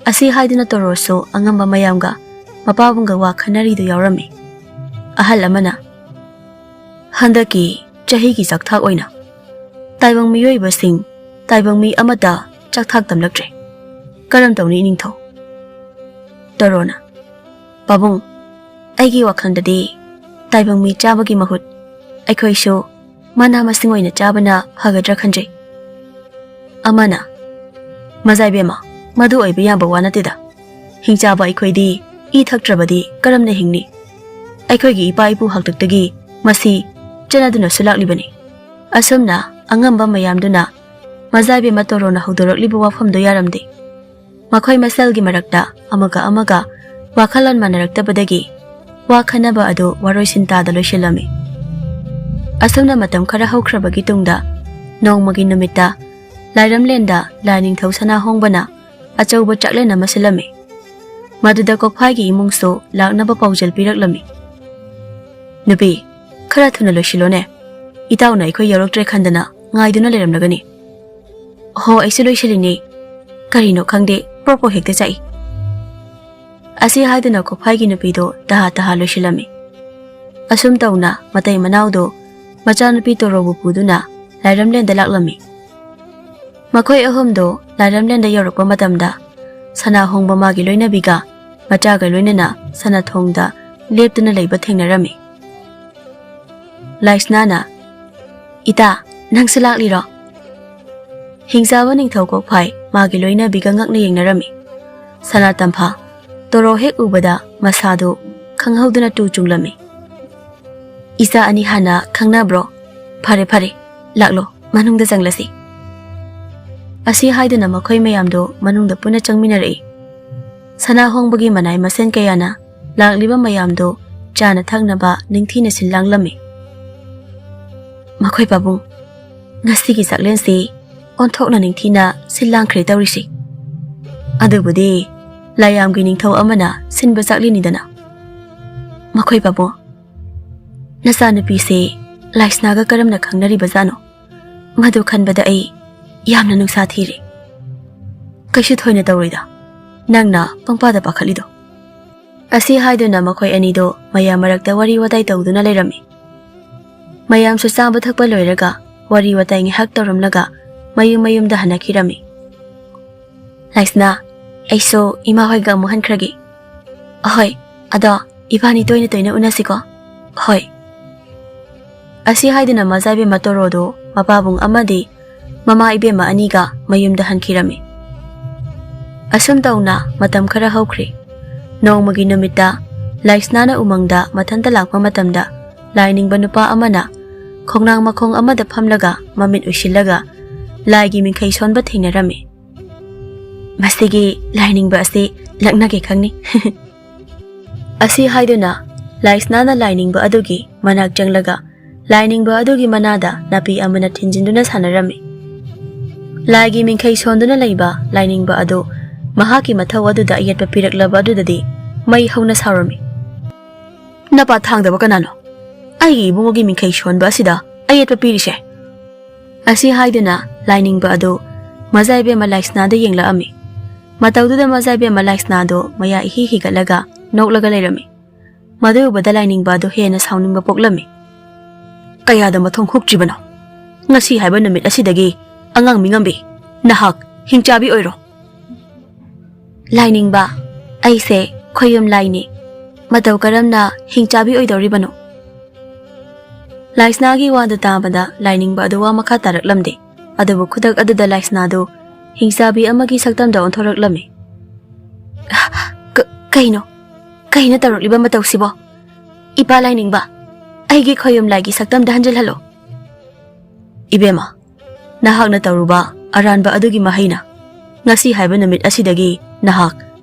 Asi haiduna toroso angamba mayamga mapabungga wa khanaridu yaurami. Ahal amana handaki chahigi sakthak oina taibang miyoiba sing taibang mi amata chakthak tamlaktre karam tawni ningthau. Torona Pabung aigi wakhandadi taibang mi chabagi mahut aikhoi sho mana masing oina chabana phagadra khanjai. Amana Mazaibe ma madu oiba yamba wanatida hingchaba aikhoidi I thaktrabadi karamna hingni aikhoigi ipa ipu haktaktagi masi chanaduna sulaklibani. Asumna angamba mayamduna Mazaibe matorona hudorokliba wafamdo yaramde. Makhoi masalgi marakta amaga wakhalan manaraktabadagi wakhanaba ado waroisin tada loisilami. Asumna matam khara haukrabagi tungda ꯅꯣꯡꯃꯒꯤ ꯅꯨꯃꯤꯠꯇ ꯂꯥꯏꯔꯝꯂꯦꯟꯗ ꯂꯥꯏ ꯅꯤꯡꯊꯧ ꯁꯅꯥꯍꯣꯡꯕꯅ ꯑꯆꯧꯕ ꯆꯥꯛꯂꯦꯟ ꯑꯃ ꯁꯤꯜꯂꯝꯃꯤ꯫ ꯃꯗꯨꯗ ꯀꯣꯛꯐꯥꯏꯒꯤ ꯏꯃꯨꯡꯁꯨ ꯂꯥꯛꯅꯕ ꯄꯥꯎꯖꯦꯜ ꯄꯤꯔꯛꯂꯝꯃꯤ꯫ ꯅꯨꯄꯤ, ꯈꯔ ꯊꯨꯅ ꯂꯣꯏꯁꯤꯜꯂꯣꯅꯦ꯫ ꯏꯇꯥꯎꯅ ꯑꯩꯈꯣꯏ ꯌꯧꯔꯛꯇ꯭ꯔꯦ ꯈꯟꯗꯅ ꯉꯥꯏꯗꯨꯅ ꯂꯩꯔꯝꯂꯒꯅꯤ꯫ ꯍꯣ, ꯑꯩꯁꯨ ꯂꯣꯏꯁꯤꯜꯂꯤꯅꯦ꯫ ꯀꯔꯤꯅꯣ ꯈꯪꯗꯦ, ꯄ꯭ꯔꯣꯛ ꯍꯦꯛꯇ ꯆꯥꯛꯏ꯫ ꯑꯁꯤ ꯍꯥꯏꯗꯨꯅ ꯀꯣꯛꯐꯥꯏꯒꯤ ꯅꯨꯄꯤꯗꯣ ꯇꯍꯥ ꯂꯣꯏꯁꯤꯜꯂꯝꯃꯤ꯫ ꯑꯁꯨꯝ ꯇꯧꯅ ꯃꯇꯩ ꯃꯅꯥꯎꯗꯣ ꯃꯆꯥꯅꯨꯄꯤ ꯇꯣꯔꯣꯕꯨ ꯄꯨꯗꯨꯅ ꯂꯥꯏꯔꯝꯂꯦꯟꯗ ꯂꯥꯛꯂꯝꯃꯤ꯫ ꯃꯈꯣꯏ ꯑꯍꯨꯝꯗꯣ ꯂꯥꯏꯔꯝꯂꯦꯟꯗ ꯌꯧꯔꯛꯄ ꯃꯇꯝꯗ ꯁꯅꯥꯍꯣꯡꯕ ꯃꯥꯒꯤ ꯂꯣꯏꯅꯕꯤꯒ ꯃꯆꯥꯒ ꯂꯣꯏꯅꯅ ꯁꯅꯥꯊꯣꯡꯗ ꯂꯦꯞꯇꯨꯅ ꯂꯩꯕ ꯊꯦꯡꯅꯔꯝꯃꯤ꯫ ꯂꯥꯏꯁꯅꯥꯅ, ꯏꯇꯥ, ꯅꯪꯁꯨ ꯂꯥꯛꯂꯤꯔꯣ? ꯍꯤꯡꯆꯥꯕ ꯅꯤꯡꯊꯧ ꯀꯣꯛꯐꯥꯏ ꯃꯥꯒꯤ ꯂꯣꯏꯅꯕꯤꯒ ꯉꯛꯅ ꯌꯦꯡꯅꯔꯝꯃꯤ꯫ ꯁꯅꯥꯇꯝꯐꯥ ꯇꯣꯔꯣ ꯍꯦꯛ ꯎꯕꯗ ꯃꯁꯥꯗꯨ ꯈꯪꯍꯧꯗꯅ ꯇꯨ ꯆꯨꯡꯂꯝꯃꯤ꯫ ꯏꯆꯥ ꯑꯅꯤ ꯍꯥꯟꯅ ꯈꯪꯅꯕ꯭ꯔꯣ? ꯐꯔꯦ, ꯂꯥꯛꯂꯣ, ꯃꯅꯨꯡꯗ ꯆꯪꯂꯁꯤ꯫ ꯑꯁꯤ ꯍꯥꯏꯗꯨꯅ ꯃꯈꯣꯏ ꯃꯌꯥꯝꯗꯣ ꯃꯅꯨꯡꯗ ꯄꯨꯟꯅ ꯆꯪꯃꯤꯟꯅꯔꯛꯏ꯫ ꯁꯅꯥꯍꯣꯡꯕꯒꯤ ꯃꯅꯥꯏ ꯃꯁꯦꯟ ꯀꯌꯥꯅ ꯂꯥꯛꯂꯤꯕ ꯃꯌꯥꯝꯗꯣ ꯆꯥꯅ ꯊꯛꯅꯕ ꯅꯤꯡꯊꯤꯅ ꯁꯤꯜ ꯂꯥꯡꯂꯝꯃꯤ꯫ ꯃꯈꯣꯏ ꯄꯥꯕꯨꯡ, ꯉꯁꯤꯒꯤ ꯆꯥꯛꯂꯦꯟꯁꯤ ꯑꯣꯟꯊꯣꯛꯅ ꯅꯤꯡꯊꯤꯅ ꯁꯤꯜ ꯂꯥꯡꯈ꯭ꯔꯦ ꯇꯧꯔꯤꯁꯤ꯫ ꯑꯗꯨꯕꯨꯗꯤ ꯂꯥꯏꯌꯥꯝꯒꯤ ꯅꯤꯡꯊꯧ ꯑꯃꯅ ꯁꯤꯟꯕ ꯆꯥꯛꯂꯦꯟꯅꯤꯗꯅ꯫ ꯃꯈꯣꯏ ꯄꯥꯕꯨꯡ, ꯅꯆꯥꯅꯨꯄꯤꯁꯦ ꯂꯥꯏꯁꯅꯥꯒ ꯀꯔꯝꯅ ꯈꯪꯅꯔꯤꯕꯖꯥꯠꯅꯣ? ꯃꯗꯨ ꯈꯟꯕꯗ ꯑꯩ ꯌꯥꯝꯅ ꯅꯨꯡꯁꯥ ꯊꯤꯔꯦ꯫ ꯀꯩꯁꯨ ꯊꯣꯏꯅ ꯇꯧꯔꯣꯏꯗ, ꯅꯪꯅ ꯄꯪꯄꯥꯗ ꯄꯥꯈꯠꯂꯤꯗꯣ꯫ ꯑꯁꯤ ꯍꯥꯏꯗꯨꯅ ꯃꯈꯣꯏ ꯑꯅꯤꯗꯣ ꯃꯌꯥꯝ ꯃꯔꯛꯇ ꯋꯥꯔꯤ ꯋꯥꯇꯥꯏ ꯇꯧꯗꯨꯅ ꯂꯩꯔꯝꯃꯤ꯫ ꯃꯌꯥꯝꯁꯨ ꯆꯥꯕ ꯊꯛꯄ ꯂꯣꯏꯔꯒ ꯋꯥꯔꯤ ꯋꯥꯇꯥꯏ ꯉꯥꯏꯍꯥꯛ ꯇꯧꯔꯝꯂꯒ ꯃꯌꯨꯝꯗ ꯍꯟꯅꯈꯤꯔꯝꯃꯤ꯫ ꯂꯥꯏꯁꯅꯥ, ꯑꯩꯁꯨ ꯏꯃꯥ ꯍꯣꯏꯒ ꯑꯃꯨꯛ ꯍꯟꯈ꯭ꯔꯒꯦ꯫ ꯑꯍꯣꯏ, ꯑꯗꯣ ꯏꯕꯥꯅꯤ ꯇꯣꯏꯅ ꯎꯅꯁꯤꯀꯣ꯫ ꯍꯣꯏ꯫ ꯑꯁꯤ ꯍꯥꯏꯗꯨꯅ ꯃꯆꯥꯏꯕꯦꯝꯃ ꯇꯣꯔꯣꯗꯣ ꯃꯄꯥꯕꯨꯡ ꯑꯃꯗꯤ ꯃꯃꯥ ꯏꯕꯦꯝꯃ ꯑꯅꯤꯒ ꯃꯌꯨꯝꯗ ꯍꯟꯈꯤꯔꯝꯃꯤ꯫ ꯑꯁꯨꯝ ꯇꯧꯅ ꯃꯇꯝ ꯈꯔ ꯍꯧꯈ꯭ꯔꯦ꯫ ꯅꯣꯡꯃꯒꯤ ꯅꯨꯃꯤꯠꯇ ꯂꯥꯏꯁꯅꯥꯅ ꯎꯃꯪꯗ ꯃꯊꯟꯇ ꯂꯥꯛꯄ ꯃꯇꯝꯗ ꯂꯥꯏꯅꯤꯡꯕ ꯅꯨꯄꯥ ꯑꯃꯅ ꯈꯣꯡꯅꯥꯡ ꯃꯈꯣꯡ ꯑꯃꯗ ꯐꯝꯂꯒ ꯃꯃꯤꯠ ꯎꯏꯁꯤꯜꯂꯒ ꯂꯥꯏꯒꯤ ꯃꯤꯡꯈꯩ ꯁꯣꯟꯕ ꯊꯦꯡꯅꯔꯝꯃꯤ꯫ ꯃꯁꯤꯒꯤ ꯂꯥꯏꯅꯤꯡꯕ ꯑꯁꯤ ꯂꯛꯅꯒꯦ ꯈꯪꯅꯤ꯫ ꯑꯁꯤ ꯍꯥꯏꯗꯨꯅ ꯂꯥꯏꯁꯅꯥꯅ ꯂꯥꯏꯅꯤꯡꯕ ꯑꯗꯨꯒꯤ ꯃꯅꯥꯛ ꯆꯪꯂꯒ ꯂꯥꯏꯅꯤꯡꯕ ꯑꯗꯨꯒꯤ ꯃꯅꯥꯗ ꯅꯥꯄꯤ ꯑꯃꯅ ꯊꯤꯟꯖꯤꯟꯗꯨꯅ ꯁꯥꯟꯅꯔꯝꯃꯤ꯫ ꯂꯥꯏꯒꯤ ꯃꯤꯡꯈꯩ ꯁꯣꯟꯗꯨꯅ ꯂꯩꯕ ꯂꯥꯏꯅꯤꯡꯕ ꯑꯗꯨ ꯃꯍꯥꯛꯀꯤ ꯃꯊꯧ ꯑꯗꯨꯗ ꯑꯌꯦꯠꯄ ꯄꯤꯔꯛꯂꯕ ꯑꯗꯨꯗꯗꯤ ꯃꯩ ꯍꯧꯅ ꯁꯥꯎꯔꯝꯃꯤ꯫ ꯅꯄꯥ ꯊꯥꯡꯗꯕ ꯀꯅꯥꯅꯣ? ꯑꯩꯒꯤ ꯏꯕꯨꯡꯉꯣꯒꯤ ꯃꯤꯡꯈꯩ ꯁꯣꯟꯕ ꯑꯁꯤꯗ ꯑꯌꯦꯠꯄ ꯄꯤꯔꯤꯁꯦ? ꯑꯁꯤ ꯍꯥꯏꯗꯨꯅ ꯂꯥꯏꯅꯤꯡꯕ ꯑꯗꯨ ꯃꯆꯥꯏꯕꯦꯝꯃ ꯂꯥꯏꯁꯅꯥꯗ ꯌꯦꯡꯂꯛꯑꯝꯃꯤ꯫ ꯃꯇꯧꯗꯨꯗ ꯃꯆꯥꯏꯕꯦꯝꯃ ꯂꯥꯏꯁꯅꯥꯗꯣ ꯃꯌꯥ ꯏꯍꯤ ꯍꯤꯒꯠꯂꯒ ꯅꯣꯛꯂꯒ ꯂꯩꯔꯝꯃꯤ꯫ ꯃꯗꯨ ꯎꯕꯗ ꯂꯥꯏꯅꯤꯡꯕ ꯑꯗꯨ ꯍꯦꯟꯅ ꯁꯥꯎꯅꯤꯡꯕ ꯄꯣꯛꯂꯝꯃꯤ꯫ ꯀꯌꯥꯗ ꯃꯊꯣꯡ ꯍꯨꯛꯇ꯭ꯔꯤꯕꯅꯣ? ꯉꯁꯤ ꯍꯥꯏꯕ ꯅꯨꯃꯤꯠ ꯑꯁꯤꯗꯒꯤ ꯑꯉꯥꯡ ꯃꯤꯉꯝꯕꯤ, ꯅꯍꯥꯛ ꯍꯤꯡꯆꯥꯕꯤ ꯑꯣꯏꯔꯣ꯫ ꯂꯥꯏꯅꯤꯡꯕ, ꯑꯩꯁꯦ ꯈꯣꯏꯌꯨꯝ ꯂꯥꯏꯅꯤ꯫ ꯃꯇꯧ ꯀꯔꯝꯅ ꯍꯤꯡꯆꯥꯕꯤ ꯑꯣꯏꯗꯧꯔꯤꯕꯅꯣ? ꯂꯥꯏꯁꯅꯥꯒꯤ ꯋꯥꯗꯨ ꯇꯥꯕꯗ ꯂꯥꯏꯅꯤꯡꯕ ꯑꯗꯨ ꯋꯥ ꯃꯈꯥ ꯇꯥꯔꯛꯂꯝꯗꯦ꯫ ꯑꯗꯨꯕꯨ ꯈꯨꯗꯛ ꯑꯗꯨꯗ ꯂꯥꯏꯁꯅꯥꯗꯨ ꯍꯤꯡꯆꯥꯕꯤ ꯑꯃꯒꯤ ꯁꯛꯇꯝꯗ ꯑꯣꯟꯊꯣꯔꯛꯂꯝꯃꯤ꯫ ꯀꯩꯅꯣ ꯇꯧꯔꯛꯂꯤꯕ ꯃꯇꯧꯁꯤꯕꯣ? ꯏꯄꯥ ꯂꯥꯏꯅꯤꯡꯕ, ꯑꯩꯒꯤ ꯈꯣꯏꯌꯨꯝ ꯂꯥꯏꯒꯤ ꯁꯛꯇꯝꯗ ꯍꯟꯖꯤꯜꯍꯜꯂꯣ꯫ ꯏꯕꯦꯝꯃ, ꯅꯍꯥꯛꯅ ꯇꯧꯔꯨꯕ ꯑꯔꯥꯟꯕ ꯑꯗꯨꯒꯤ ꯃꯍꯩꯅ ꯉꯁꯤ ꯍꯥꯏꯕ ꯅꯨꯃꯤꯠ ꯑꯁꯤꯗꯒꯤ ꯅꯍꯥꯛ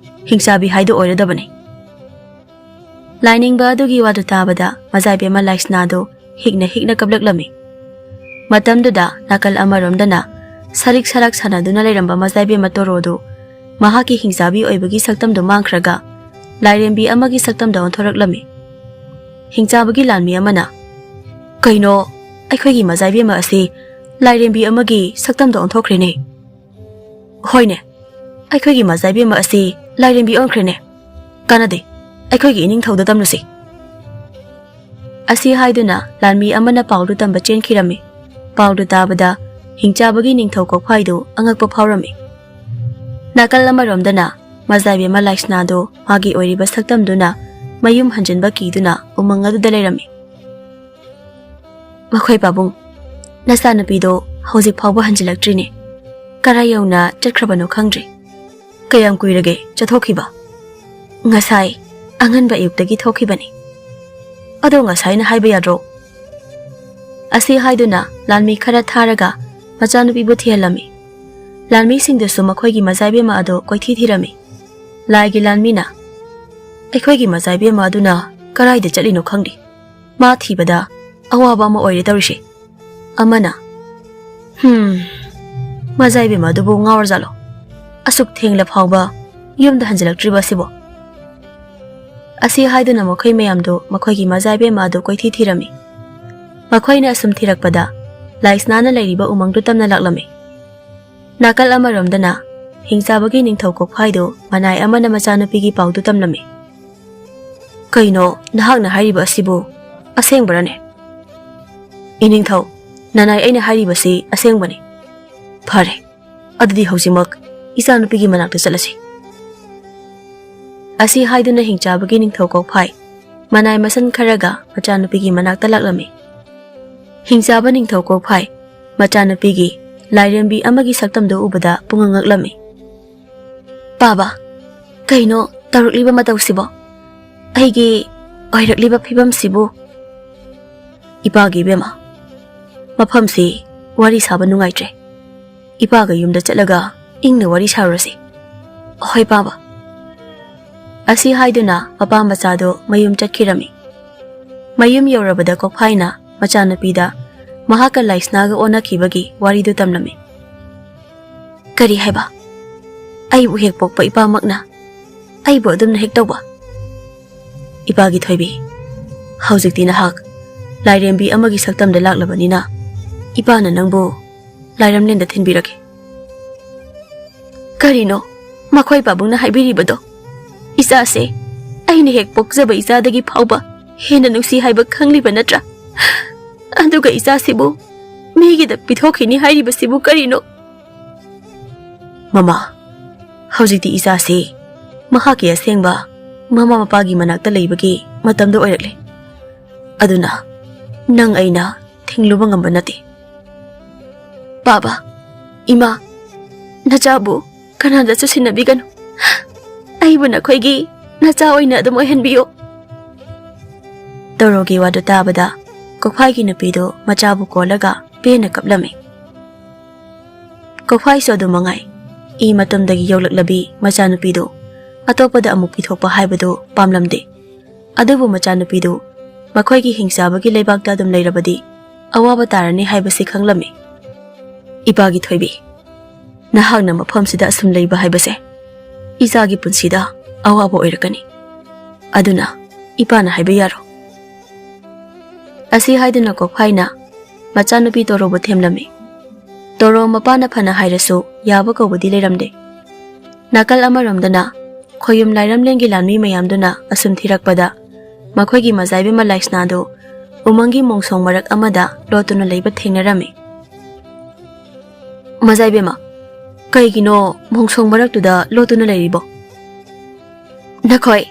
ꯍꯤꯡꯆꯥꯕꯤ ꯍꯥꯏꯗꯨ ꯑꯣꯏꯔꯗꯕꯅꯤ꯫ ꯂꯥꯏꯅꯤꯡꯕ ꯑꯗꯨꯒꯤ ꯋꯥꯗꯨ ꯇꯥꯕꯗ ꯃꯆꯥꯏꯕꯦꯝꯃ ꯂꯥꯏꯁꯅꯥꯗꯨ ꯍꯤꯛꯅ ꯀꯞꯂꯛꯂꯝꯃꯤ꯫ ꯃꯇꯝꯗꯨꯗ ꯅꯥꯀꯜ ꯑꯃꯔꯣꯝꯗꯅ ꯁꯔꯤꯛ ꯁꯔꯥꯛ ꯁꯥꯟꯅꯗꯨꯅ ꯂꯩꯔꯝꯕ ꯃꯆꯥꯏꯕꯦꯝꯃ ꯇꯣꯔꯣꯗꯨ ꯃꯍꯥꯛꯀꯤ ꯍꯤꯡꯆꯥꯕꯤ ꯑꯣꯏꯕꯒꯤ ꯁꯛꯇꯝꯗꯨ ꯃꯥꯡꯈ꯭ꯔꯒ ꯂꯥꯏꯔꯦꯝꯕꯤ ꯑꯃꯒꯤ ꯁꯛꯇꯝꯗ ꯑꯣꯟꯊꯣꯔꯛꯂꯝꯃꯤ꯫ ꯍꯤꯡꯆꯥꯕꯒꯤ ꯂꯥꯟꯃꯤ ꯑꯃꯅ, ꯀꯩꯅꯣ, ꯑꯩꯈꯣꯏꯒꯤ ꯃꯆꯥꯏꯕꯦꯝꯃ ꯑꯁꯤ ꯂꯥꯏꯔꯦꯝꯕꯤ ꯑꯃꯒꯤ ꯁꯛꯇꯝꯗ ꯑꯣꯟꯊꯣꯛꯈ꯭ꯔꯦꯅꯦ꯫ ꯍꯣꯏꯅꯦ, ꯑꯩꯈꯣꯏꯒꯤ ꯃꯆꯥꯏꯕꯦꯝꯃ ꯑꯁꯤ ꯂꯥꯏꯔꯦꯝꯕꯤ ꯑꯣꯟꯈ꯭ꯔꯦꯅꯦ꯫ ꯀꯥꯟꯅꯗꯦ, ꯑꯩꯈꯣꯏꯒꯤ ꯏꯅꯤꯡꯊꯧꯗ ꯇꯝꯂꯨꯁꯤ꯫ ꯑꯁꯤ ꯍꯥꯏꯗꯨꯅ ꯂꯥꯟꯃꯤ ꯑꯃꯅ ꯄꯥꯎꯗꯨ ꯇꯝꯕ ꯆꯦꯟꯈꯤꯔꯝꯃꯤ꯫ ꯄꯥꯎꯗꯨ ꯇꯥꯕꯗ ꯍꯤꯡꯆꯥꯕꯒꯤ ꯅꯤꯡꯊꯧ ꯀꯣꯛꯐꯥꯏꯗꯨ ꯑꯉꯛꯄ ꯐꯥꯎꯔꯝꯃꯤ꯫ ꯅꯥꯀꯜ ꯑꯃꯔꯣꯝꯗꯅ ꯃꯆꯥꯏꯕꯦꯝꯃ ꯂꯥꯏꯁꯅꯥꯗꯨ ꯃꯥꯒꯤ ꯑꯣꯏꯔꯤꯕ ꯁꯛꯇꯝꯗꯨꯅ ꯃꯌꯨꯝ ꯍꯟꯖꯤꯟꯕ ꯀꯤꯗꯨꯅ ꯎꯃꯪ ꯑꯗꯨꯗ ꯂꯩꯔꯝꯃꯤ꯫ ꯃꯈꯣꯏ ꯄꯥꯕꯨꯡ, ꯅꯆꯥꯅꯨꯄꯤꯗꯣ ꯍꯧꯖꯤꯛ ꯐꯥꯎꯕ ꯍꯟꯖꯤꯜꯂꯛꯇ꯭ꯔꯤꯅꯦ꯫ ꯀꯔꯥꯏ ꯌꯧꯅ ꯆꯠꯈ꯭ꯔꯕꯅꯣ ꯈꯪꯗ꯭ꯔꯤ꯫ ꯀꯌꯥꯝ ꯀꯨꯏꯔꯒꯦ ꯆꯠꯊꯣꯛꯈꯤꯕ? ꯉꯁꯥꯏ ꯑꯉꯟꯕ ꯑꯌꯨꯛꯇꯒꯤ ꯊꯣꯛꯈꯤꯕꯅꯤ꯫ ꯑꯗꯣ ꯉꯁꯥꯏꯅ ꯍꯥꯏꯕ ꯌꯥꯗ꯭ꯔꯣ? ꯑꯁꯤ ꯍꯥꯏꯗꯨꯅ ꯂꯥꯟꯃꯤ ꯈꯔ ꯊꯥꯔꯒ ꯃꯆꯥꯅꯨꯄꯤꯕꯨ ꯊꯤꯍꯜꯂꯝꯃꯤ꯫ ꯂꯥꯟꯃꯤꯁꯤꯡꯗꯨꯁꯨ ꯃꯈꯣꯏꯒꯤ ꯃꯆꯥꯏꯕꯦꯝꯃ ꯑꯗꯨ ꯀꯣꯏꯊꯤ ꯊꯤꯔꯝꯃꯤ꯫ ꯂꯥꯏꯒꯤ ꯂꯥꯟꯃꯤꯅ, ꯑꯩꯈꯣꯏꯒꯤ ꯃꯆꯥꯏꯕꯦꯝꯃ ꯑꯗꯨꯅ ꯀꯔꯥꯏꯗ ꯆꯠꯂꯤꯅꯣ ꯈꯪꯗꯦ꯫ ꯃꯥ ꯊꯤꯕꯗ ꯑꯋꯥꯕ ꯑꯃ ꯑꯣꯏꯔꯦ ꯇꯧꯔꯤꯁꯦ꯫ ꯑꯃꯅ, ꯃꯖꯥꯏꯕꯦꯝꯃ ꯑꯗꯨꯕꯨ ꯉꯥꯎꯔꯖꯥꯠꯂꯣ? ꯑꯁꯨꯛ ꯊꯦꯡꯂ ꯐꯥꯎꯕ ꯌꯨꯝꯗ ꯍꯟꯖꯤꯜꯂꯛꯇ꯭ꯔꯤꯕ ꯑꯁꯤꯕꯨ? ꯑꯁꯤ ꯍꯥꯏꯗꯨꯅ ꯃꯈꯣꯏ ꯃꯌꯥꯝꯗꯨ ꯃꯈꯣꯏꯒꯤ ꯃꯖꯥꯏꯕꯦꯝꯃ ꯑꯗꯨ ꯀꯣꯏꯊꯤ ꯊꯤꯔꯝꯃꯤ꯫ ꯃꯈꯣꯏꯅ ꯑꯁꯨꯝ ꯊꯤꯔꯛꯄꯗ ꯂꯥꯏꯁꯅꯥꯅ ꯂꯩꯔꯤꯕ ꯎꯃꯪꯗꯨ ꯇꯝꯅ ꯂꯥꯛꯂꯝꯃꯤ꯫ ꯅꯥꯀꯜ ꯑꯃꯔꯣꯝꯗꯅ ꯍꯤꯡꯆꯥꯕꯒꯤ ꯅꯤꯡꯊꯧ ꯀꯣꯛꯐꯥꯏꯗꯨ ꯃꯅꯥꯏ ꯑꯃꯅ ꯃꯆꯥꯅꯨꯄꯤꯒꯤ ꯄꯥꯎꯗꯨ ꯇꯝꯂꯝꯃꯤ꯫ ꯀꯩꯅꯣ ꯅꯍꯥꯛꯅ ꯍꯥꯏꯔꯤꯕ ꯑꯁꯤꯕꯨ ꯑꯁꯦꯡꯕꯔꯅꯦ? ꯏꯅꯤꯡꯊꯧ, ꯅꯅꯥꯏ ꯑꯩꯅ ꯍꯥꯏꯔꯤꯕꯁꯤ ꯑꯁꯦꯡꯕꯅꯤ꯫ ꯐꯔꯦ, ꯑꯗꯨꯗꯤ ꯍꯧꯖꯤꯛꯃꯛ ꯏꯆꯥꯅꯨꯄꯤꯒꯤ ꯃꯅꯥꯛꯇ ꯆꯠꯂꯁꯤ꯫ ꯑꯁꯤ ꯍꯥꯏꯗꯨꯅ ꯍꯤꯡꯆꯥꯕꯒꯤ ꯅꯤꯡꯊꯧ ꯀꯣꯛꯐꯥꯏ ꯃꯅꯥꯏ ꯃꯁꯟ ꯈꯔꯒ ꯃꯆꯥꯅꯨꯄꯤꯒꯤ ꯃꯅꯥꯛꯇ ꯂꯥꯛꯂꯝꯃꯤ꯫ ꯍꯤꯡꯆꯥꯕ ꯅꯤꯡꯊꯧ ꯀꯣꯛꯐꯥꯏ ꯃꯆꯥꯅꯨꯄꯤꯒꯤ ꯂꯥꯏꯔꯦꯝꯕꯤ ꯑꯃꯒꯤ ꯁꯛꯇꯝꯗꯨ ꯎꯕꯗ ꯄꯨꯡꯉꯛ-ꯉꯛꯂꯝꯃꯤ꯫ ꯄꯥꯕ, ꯀꯩꯅꯣ ꯇꯧꯔꯛꯂꯤꯕ ꯃꯇꯧꯁꯤꯕꯣ? ꯑꯩꯒꯤ ꯑꯣꯏꯔꯛꯂꯤꯕ ꯐꯤꯕꯝꯁꯤꯕꯨ? ꯏꯄꯥꯒꯤ ꯏꯕꯦꯝꯃ, ꯃꯐꯝꯁꯤ ꯋꯥꯔꯤ ꯁꯥꯕ ꯅꯨꯡꯉꯥꯏꯇ꯭ꯔꯦ꯫ ꯏꯄꯥꯒ ꯌꯨꯝꯗ ꯆꯠꯂꯒ ꯏꯪꯅ ꯋꯥꯔꯤ ꯁꯥꯔꯨꯔꯁꯤ꯫ ꯍꯣꯏ ꯄꯥꯕ꯫ ꯑꯁꯤ ꯍꯥꯏꯗꯨꯅ ꯃꯄꯥ ꯃꯆꯥꯗꯨ ꯃꯌꯨꯝ ꯆꯠꯈꯤꯔꯝꯃꯤ꯫ ꯃꯌꯨꯝ ꯌꯧꯔꯕꯗ ꯀꯣꯛꯐꯥꯏꯅ ꯃꯆꯥꯅꯨꯄꯤꯗ ꯃꯍꯥꯛꯀ ꯂꯥꯏꯁꯅꯥꯒ ꯑꯣꯟꯅꯈꯤꯕꯒꯤ ꯋꯥꯔꯤꯗꯨ ꯇꯝꯂꯝꯃꯤ꯫ ꯀꯔꯤ ꯍꯥꯏꯕ? ꯑꯩꯕꯨ ꯍꯦꯛ ꯄꯣꯛꯄ ꯏꯄꯥꯃꯛꯅ ꯑꯩꯕꯨ ꯑꯗꯨꯝꯅ ꯍꯦꯛ ꯇꯧꯕ? ꯏꯄꯥꯒꯤ ꯊꯣꯏꯕꯤ, ꯍꯧꯖꯤꯛꯇꯤ ꯅꯍꯥꯛ ꯂꯥꯏꯔꯦꯝꯕꯤ ꯑꯃꯒꯤ ꯁꯛꯇꯝꯗ ꯂꯥꯛꯂꯕꯅꯤꯅ ꯏꯄꯥꯅ ꯅꯪꯕꯨ ꯂꯥꯏꯔꯝꯂꯦꯟꯗ ꯊꯤꯟꯕꯤꯔꯒꯦ꯫ ꯀꯔꯤꯅꯣ ꯃꯈꯣꯏ ꯄꯥꯕꯨꯡꯅ ꯍꯥꯏꯕꯤꯔꯤꯕꯗꯣ? ꯏꯆꯥꯁꯦ ꯑꯩꯅ ꯍꯦꯛ ꯄꯣꯛꯆꯕ ꯏꯆꯥꯗꯒꯤ ꯐꯥꯎꯕ ꯍꯦꯟꯅ ꯅꯨꯡꯁꯤ ꯍꯥꯏꯕ ꯈꯪꯂꯤꯕ ꯅꯠꯇ꯭ꯔꯥ? ꯑꯗꯨꯒ ꯏꯆꯥꯁꯤꯕꯨ ꯃꯤꯒꯤꯗ ꯄꯤꯊꯣꯛꯈꯤꯅꯤ ꯍꯥꯏꯔꯤꯕꯁꯤꯕꯨ ꯀꯔꯤꯅꯣ? ꯃꯃꯥ, ꯍꯧꯖꯤꯛꯇꯤ ꯏꯆꯥꯁꯤ ꯃꯍꯥꯛꯀꯤ ꯑꯁꯦꯡꯕ ꯃꯃꯥ ꯃꯄꯥꯒꯤ ꯃꯅꯥꯛꯇ ꯂꯩꯕꯒꯤ ꯃꯇꯝꯗꯨ ꯑꯣꯏꯔꯛꯂꯦ꯫ ꯑꯗꯨꯅ ꯅꯪ ꯑꯩꯅ ꯊꯤꯡꯂꯨꯕ ꯉꯝꯕ ꯅꯠꯇꯦ꯫ ꯄꯥꯕ, ꯏꯃꯥ, ꯅꯆꯥꯕꯨ ꯀꯅꯥꯗꯁꯨ ꯁꯤꯟꯅꯕꯤꯒꯅꯨ꯫ ꯑꯩꯕꯨ ꯅꯈꯣꯏꯒꯤ ꯅꯆꯥ ꯑꯣꯏꯅ ꯑꯗꯨꯝ ꯑꯣꯏꯍꯟꯕꯤꯌꯨ꯫ ꯇꯣꯔꯣꯒꯤ ꯋꯥꯗꯨ ꯇꯥꯕꯗ ꯀꯣꯛꯐꯥꯏꯒꯤ ꯅꯨꯄꯤꯗꯨ ꯃꯆꯥꯕꯨ ꯀꯣꯜꯂꯒ ꯄꯦꯟꯅ ꯀꯞꯂꯝꯃꯤ꯫ ꯀꯣꯛꯐꯥꯏꯁꯨ ꯑꯗꯨ ꯃꯉꯥꯏ ꯏ ꯃꯇꯨꯝꯗꯒꯤ ꯌꯧꯂꯛꯂꯕꯤ ꯃꯆꯥꯅꯨꯄꯤꯗꯨ ꯑꯇꯣꯞꯄꯗ ꯑꯃꯨꯛ ꯄꯤꯊꯣꯛꯄ ꯍꯥꯏꯕꯗꯨ ꯄꯥꯝꯂꯝꯗꯦ꯫ ꯑꯗꯨꯕꯨ ꯃꯆꯥꯅꯨꯄꯤꯗꯨ ꯃꯈꯣꯏꯒꯤ ꯍꯤꯡꯆꯥꯕꯒꯤ ꯂꯩꯕꯥꯛꯇ ꯑꯗꯨꯝ ꯂꯩꯔꯕꯗꯤ ꯑꯋꯥꯕ ꯇꯥꯔꯅꯤ ꯍꯥꯏꯕꯁꯤ ꯈꯪꯂꯝꯃꯤ꯫ ꯏꯄꯥꯒꯤ ꯊꯣꯏꯕꯤ, ꯅꯍꯥꯛꯅ ꯃꯐꯝꯁꯤꯗ ꯑꯁꯨꯝ ꯂꯩꯕ ꯍꯥꯏꯕꯁꯦ ꯏꯆꯥꯒꯤ ꯄꯨꯟꯁꯤꯗ ꯑꯋꯥꯕ ꯑꯣꯏꯔꯛꯀꯅꯤ꯫ ꯑꯗꯨꯅ ꯏꯄꯥꯅ ꯍꯥꯏꯕ ꯌꯥꯔꯣ꯫ ꯑꯁꯤ ꯍꯥꯏꯗꯨꯅ ꯀꯣꯛꯐꯥꯏꯅ ꯃꯆꯥꯅꯨꯄꯤ ꯇꯣꯔꯣꯕꯨ ꯊꯦꯝꯂꯝꯃꯤ꯫ ꯇꯣꯔꯣ ꯃꯄꯥꯅ ꯐꯅ ꯍꯥꯏꯔꯁꯨ ꯌꯥꯕ ꯀꯧꯕꯗꯤ ꯂꯩꯔꯝꯗꯦ꯫ ꯅꯥꯀꯜ ꯑꯃꯔꯣꯝꯗꯅ ꯈꯣꯌꯨꯝ ꯂꯥꯏꯔꯝꯂꯦꯟꯒꯤ ꯂꯥꯟꯃꯤ ꯃꯌꯥꯝꯗꯨꯅ ꯑꯁꯨꯝ ꯊꯤꯔꯛꯄꯗ ꯃꯈꯣꯏꯒꯤ ꯃꯖꯥꯏꯕꯦꯝꯃ ꯂꯥꯏꯁꯅꯥꯗꯨ ꯎꯃꯪꯒꯤ ꯃꯣꯡꯁꯣꯡ ꯃꯔꯛ ꯑꯃꯗ ꯂꯣꯠꯇꯨꯅ ꯂꯩꯕ ꯊꯦꯡꯅꯔꯝꯃꯤ꯫ ꯃꯖꯥꯏꯕꯦꯝꯃ, ꯀꯩꯒꯤꯅꯣ ꯃꯣꯡꯁꯣꯡ ꯃꯔꯛꯇꯨꯗ ꯂꯣꯠꯇꯨꯅ ꯂꯩꯔꯤꯕꯣ? ꯅꯈꯣꯏ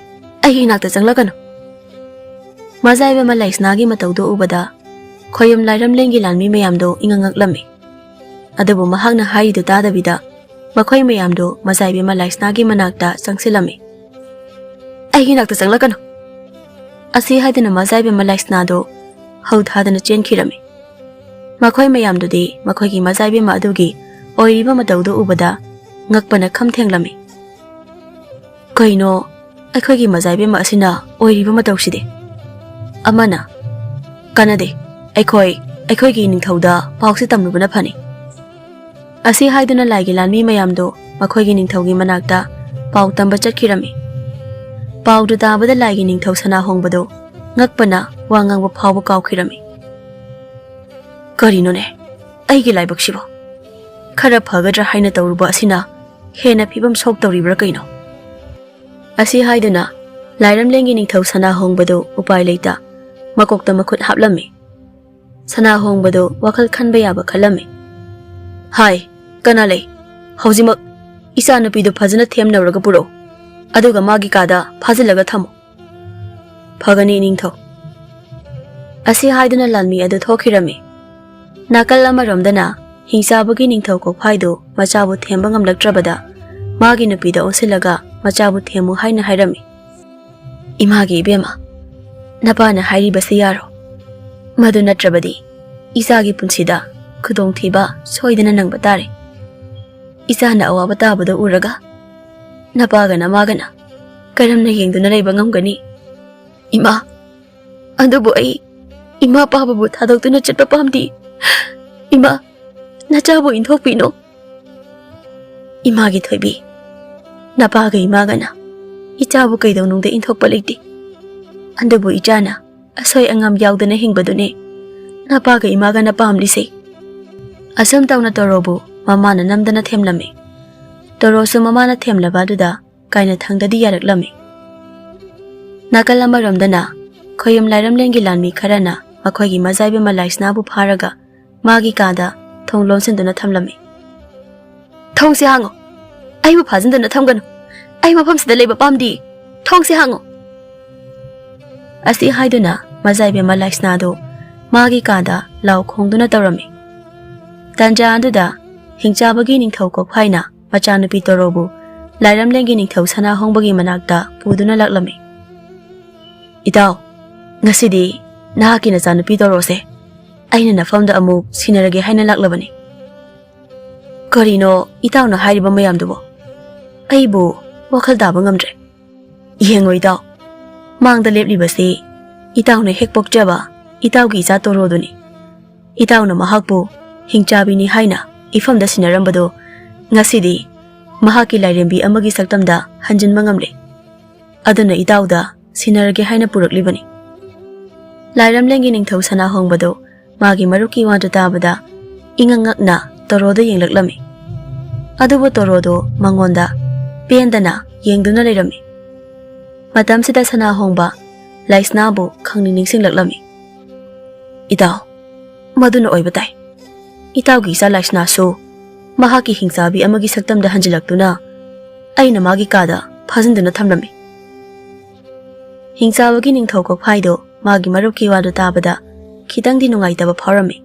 ꯑꯩꯒꯤ ꯏꯅꯥꯛꯇ ꯆꯪꯂꯛꯀꯅꯨ꯫ ꯃꯖꯥꯏꯕꯦꯝꯃ ꯂꯥꯏꯁꯅꯥꯒꯤ ꯃꯇꯧꯗꯨ ꯎꯕꯗ ꯈꯣꯌꯨꯝ ꯂꯥꯏꯔꯝꯂꯦꯟꯒꯤ ꯂꯥꯟꯃꯤ ꯃꯌꯥꯝꯗꯨ ꯏꯉꯛ-ꯉꯛꯂꯝꯃꯤ꯫ ꯑꯗꯨꯕꯨ ꯃꯍꯥꯛꯅ ꯍꯥꯏꯔꯤꯗꯨ ꯇꯥꯗꯕꯤꯗ ꯃꯈꯣꯏ ꯃꯌꯥꯝꯗꯨ ꯃꯖꯥꯏꯕꯦꯝꯃ ꯂꯥꯏꯁꯅꯥꯒꯤ ꯃꯅꯥꯛꯇ ꯆꯪꯁꯤꯜꯂꯝꯃꯤ꯫ ꯑꯩꯒꯤ ꯏꯅꯥꯛꯇ ꯆꯪꯂꯛꯀꯅꯨ꯫ ꯑꯁꯤ ꯍꯥꯏꯗꯨꯅ ꯃꯖꯥꯏꯕꯦꯝꯃ ꯂꯥꯏꯁꯅꯥꯗꯨ ꯍꯧꯊꯥꯗꯅ ꯆꯦꯟꯈꯤꯔꯝꯃꯤ꯫ ꯃꯈꯣꯏ ꯃꯌꯥꯝꯗꯨꯗꯤ ꯃꯈꯣꯏꯒꯤ ꯃꯖꯥꯏꯕꯦꯝꯃ ꯑꯗꯨꯒꯤ ꯑꯣꯏꯔꯤꯕ ꯃꯇꯧꯗꯨ ꯎꯕꯗ ꯉꯛꯄꯅ ꯈꯝ ꯊꯦꯡꯂꯝꯃꯤ꯫ ꯀꯩꯅꯣ ꯑꯩꯈꯣꯏꯒꯤ ꯃꯖꯥꯏꯕꯦꯝꯃ ꯑꯁꯤꯅ ꯑꯣꯏꯔꯤꯕ ꯃꯇꯧꯁꯤꯗꯤ? ꯑꯃꯅ ꯀꯥꯟꯅꯗꯦ, ꯑꯩꯈꯣꯏꯒꯤ ꯅꯤꯡꯊꯧꯗ ꯄꯥꯎꯁꯤ ꯇꯝꯂꯨꯕꯅ ꯐꯅꯤ꯫ ꯑꯁꯤ ꯍꯥꯏꯗꯨꯅ ꯂꯥꯏꯒꯤ ꯂꯥꯟꯃꯤ ꯃꯌꯥꯝꯗꯨ ꯃꯈꯣꯏꯒꯤ ꯅꯤꯡꯊꯧꯒꯤ ꯃꯅꯥꯛꯇ ꯄꯥꯎ ꯇꯝꯕ ꯆꯠꯈꯤꯔꯝꯃꯤ꯫ ꯄꯥꯎꯗꯨ ꯇꯥꯕꯗ ꯂꯥꯏꯒꯤ ꯅꯤꯡꯊꯧ ꯁꯅꯥꯍꯣꯡꯕꯗꯨ ꯉꯛꯄꯅ ꯋꯥ ꯉꯥꯡꯕ ꯐꯥꯎꯕ ꯀꯥꯎꯈꯤꯔꯝꯃꯤ꯫ ꯀꯔꯤꯅꯣꯅꯦ ꯑꯩꯒꯤ ꯂꯥꯏꯕꯛꯁꯤꯕꯣ? ꯈꯔ ꯐꯒꯗ꯭ꯔꯥ ꯍꯥꯏꯅ ꯇꯧꯔꯨꯕ ꯑꯁꯤꯅ ꯍꯦꯟꯅ ꯐꯤꯕꯝ ꯁꯣꯛꯇꯧꯔꯤꯕ꯭ꯔꯥ ꯀꯩꯅꯣ? ꯑꯁꯤ ꯍꯥꯏꯗꯨꯅ ꯂꯥꯏꯔꯝꯂꯦꯟꯒꯤ ꯅꯤꯡꯊꯧ ꯁꯅꯥꯍꯣꯡꯕꯗꯨ ꯎꯄꯥꯏ ꯂꯩꯇ ꯃꯀꯣꯛꯇ ꯃꯈꯨꯠ ꯍꯥꯞꯂꯝꯃꯤ꯫ ꯁꯅꯥꯍꯣꯡꯕꯗꯨ ꯋꯥꯈꯜ ꯈꯟꯕ ꯌꯥꯕ ꯈꯜꯂꯝꯃꯤ꯫ ꯍꯥꯏ, ꯀꯅꯥ ꯂꯩ? ꯍꯧꯖꯤꯛꯃꯛ ꯏꯆꯥꯅꯨꯄꯤꯗꯨ ꯐꯖꯅ ꯊꯦꯝꯅꯧꯔꯒ ꯄꯨꯔꯛꯎ, ꯑꯗꯨꯒ ꯃꯥꯒꯤ ꯀꯥꯗ ꯐꯥꯖꯤꯜꯂꯒ ꯊꯝꯃꯨ꯫ ꯐꯒꯅꯤ ꯅꯤꯡꯊꯧ꯫ ꯑꯁꯤ ꯍꯥꯏꯗꯨꯅ ꯂꯥꯟꯃꯤ ꯑꯗꯨ ꯊꯣꯛꯈꯤꯔꯝꯃꯤ꯫ ꯅꯥꯀꯜ ꯑꯃꯔꯣꯝꯗꯅ ꯍꯤꯡꯆꯥꯕꯒꯤ ꯅꯤꯡꯊꯧ ꯀꯣꯛꯐꯥꯏꯗꯨ ꯃꯆꯥꯕꯨ ꯊꯦꯝꯕ ꯉꯝꯂꯛꯇ꯭ꯔꯕꯗ ꯃꯥꯒꯤ ꯅꯨꯄꯤꯗ ꯑꯣꯟꯁꯤꯜꯂꯒ ꯃꯆꯥꯕꯨ ꯊꯦꯝꯃꯨ ꯍꯥꯏꯅ ꯍꯥꯏꯔꯝꯃꯤ꯫ ꯏꯃꯥꯒꯤ ꯏꯕꯦꯝꯃ, ꯅꯄꯥꯅ ꯍꯥꯏꯔꯤꯕꯁꯤ ꯌꯥꯔꯣ꯫ ꯃꯗꯨ ꯅꯠꯇ꯭ꯔꯕꯗꯤ ꯏꯆꯥꯒꯤ ꯄꯨꯟꯁꯤꯗ ꯈꯨꯗꯣꯡꯊꯤꯕ ꯁꯣꯏꯗꯅ ꯅꯪꯕ ꯇꯥꯔꯦ꯫ ꯏꯆꯥꯅ ꯑꯋꯥꯕ ꯇꯥꯕꯗꯨ ꯎꯔꯒ ꯅꯄꯥꯒ ꯅꯃꯥꯒꯅ ꯀꯔꯝꯅ ꯌꯦꯡꯗꯨꯅ ꯂꯩꯕ ꯉꯝꯒꯅꯤ? ꯏꯃꯥ, ꯑꯗꯨꯕꯨ ꯑꯩ ꯏꯃꯥ ꯄꯥꯕꯕꯨ ꯊꯥꯗꯣꯛꯇꯨꯅ ꯆꯠꯄ ꯄꯥꯝꯗꯦ꯫ ꯏꯃꯥ, Nachabu inthokpino. Imagi thoibi. Napaga imagana. Ichabu kaidonungda inthokpa leiti. Andabu ichana asoi angam yaudana hingbadune. Napaga imagana pamlise. Asam tauna torobu mamana namdana themlame. Torosu mamana themlabaduda kaina thangdadi yaraklame. Nakalama ramdana khoyum lairamlengi lanmi kharana makhoigi mazaibe malaisnabu pharaga magi kada thong lonsinduna thamlame. Thongse hango. Aibu phajinduna thamganu. Ai mafamsida leiba pamdi. Thongse hango. Asi haiduna mazaibe malaisnado magi kada lau khongduna tawrame. Tanja aduda hingchabagi ningthau kokphaina machanupi torobu lairamlengi ningthau sana hongbagi manakta puduna laklame. Itaw, ngasidi nahaki nachanupi torose. Aina nafamda amuk sinarage haina laklabani. Karino itaw na hairiba mayamdubo. Aibu wakhal daba ngamdre. Yengo itaw. Mangda leplibasi itaw na hekpokjaba itaw gi icha toroduni. Itaw na mahakbu hingchabini haina ifamda sinarambado ngasidi mahaki lairembi amagi saktamda hanjinba ngamle. Aduna itawda sinarage haina puraklibani. Lairamlengi ningthau sana hongbado magi maruki wanda tabada ingangakna toroda yenglaklame. Adubu torodo mangonda pendana yengduna leirame. Matamsida sana hongba laisnabu khangni ningsinglaklame. Itaw, maduna oibatai. Itaw gi sa laisna so mahaki hingsabi amagi saktamda hanjilaktuna aina magi kada phajinduna thamlame. Hingsabagi ningthau kokphaido magi maruki wada tabada khitangdi nungaitaba phawrame.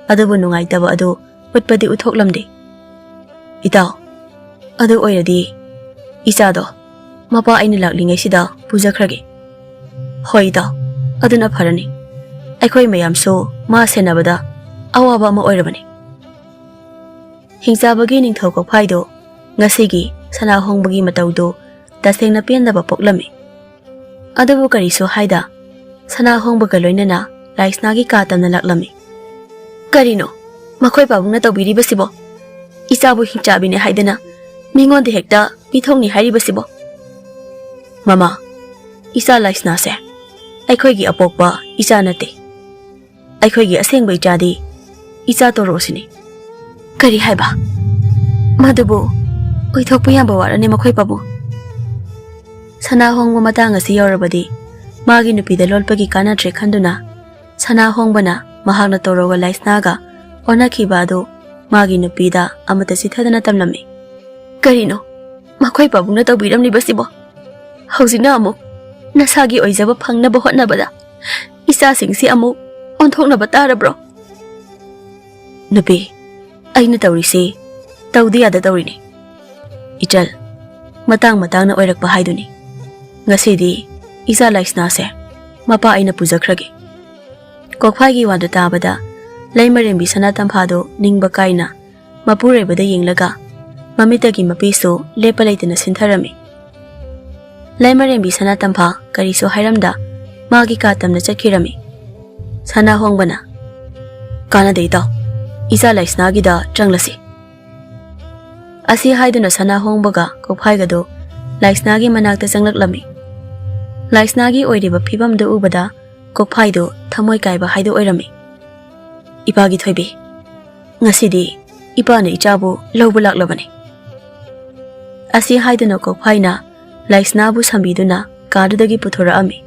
Adubu nungaitaba adu utpadi uthoklamde. Itaw, adu oiradi isado mapa aina laklingai sida pujakhrage. Hoi itaw, aduna pharani. Aikhoi mayam so ma senabada awaba ma oirabani. Hingsabagi ningthau kokphaido ngasigi sana hongbagi matawdo tasengna pendaba poklame. Adubu kariso haida sana hongbaga loinana laisnagi katamna laklame. Karino makhoi pabungna tawbiribasibo. Isabu hingchabine haidana mingonde hekta pithongni hairibasibo. Mama, isa laisna se aikhoigi apokpa isa nate. Aikhoigi asengba ichadi isa torosini. Kari haiba madubu oithokpa yamba warane makhoi pabu. Sana hongba matang asi yaurabadi magi nupida lolpagi kanatre khanduna sana hongbana mahakna toroga laisnaga onakhiba adu magi nupida amata sithadana tamlame. Karino makhoi pabungna tawbiramni basibo. Hausina amuk nasagi oijaba phangnaba hotnabada isa singsi amuk onthoknaba tarabro. Nupi aina tawrisi tawdi ada tawrini. Ichal matang na oirakpa haiduni. Ngasidi isa laisna se mapa aina pujakhrage. Kokphagi wanda tabada laimarembi sanatamphado ningba kaina mapurebada yenglaga mamitagi mapiso lepa leitana sintharame. Laimarembi sanatampa kariso hairamda magi katamna chakhirame. Sana hongbana kana deita isa laisnagida changlasi. Asi haiduna sana hongbaga kokphaigado laisnagi manakta changlaklame. Laisnagi oiriba phibamda ubada kokphaido thamoi kaiba haido oirame. Ipagi thoibi ngasidi ipana ichabu lawba laklabane. Asi haiduna kokphaina laisnabu sambiduna kadudagi puthorame.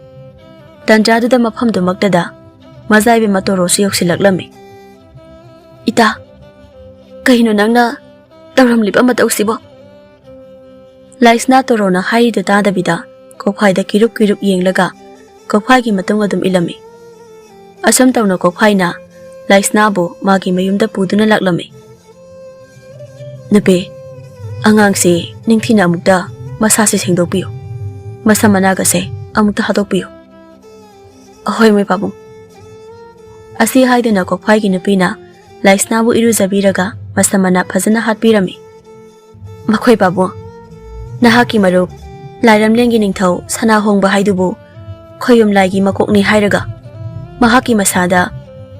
Tanjaduda mafamdu maktada mazaibe matorosu yoksilaklame. Ita kahino nangna tawramliba matausibo. Laisna torona haida tadabida kokphaida kirup yenglaga kokphaigi matung adum ilame. Asam tawna kokphaina laisnabu magi mayumda puduna laklame. Nupe angangsi ningthina amukta masase sengdokpiyo. Masamanaga se amukta hadokpiyo. Ahoy moy pabung. Asi haiduna kokphaigi nupina laisnabu iruzabiraga masamana phajana hatpirame. Makhoi pabu nahaki marup lairamlengi ningthau sana hongba haidubu khoyum laigi makokni hairaga mahaki masada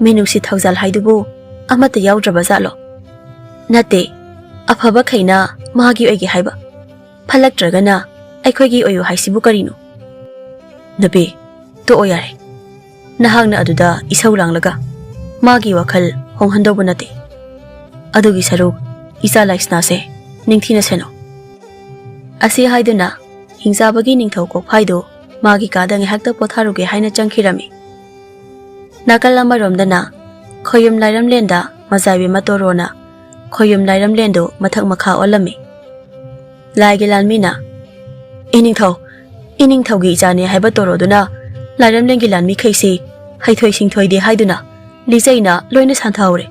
menusi thaujal haidubu amata yaudraba jalo. Nate, afaba khaina magi oige haiba. Phalaktragana aikhoigi oyo haisibu karino. Nabe, to oyare. Nahangna aduda isau langlaga. Magi wakhal honghandobu nate. Adugi saruk isa laisna se ningthina seno. Asi haiduna hingsabagi ningthau kokphaido magi kadang hakta potharuge haina changkhirami. Nakal amaromdana khoyum lairam lenda mazaibe matorona khoyum lairam lendo mathak makha olami. Laige lanmina ining thau gi jane haiba toroduna lairam lengi lanmi khaisi haithoi singthoi de haiduna lijaina loina santhaure.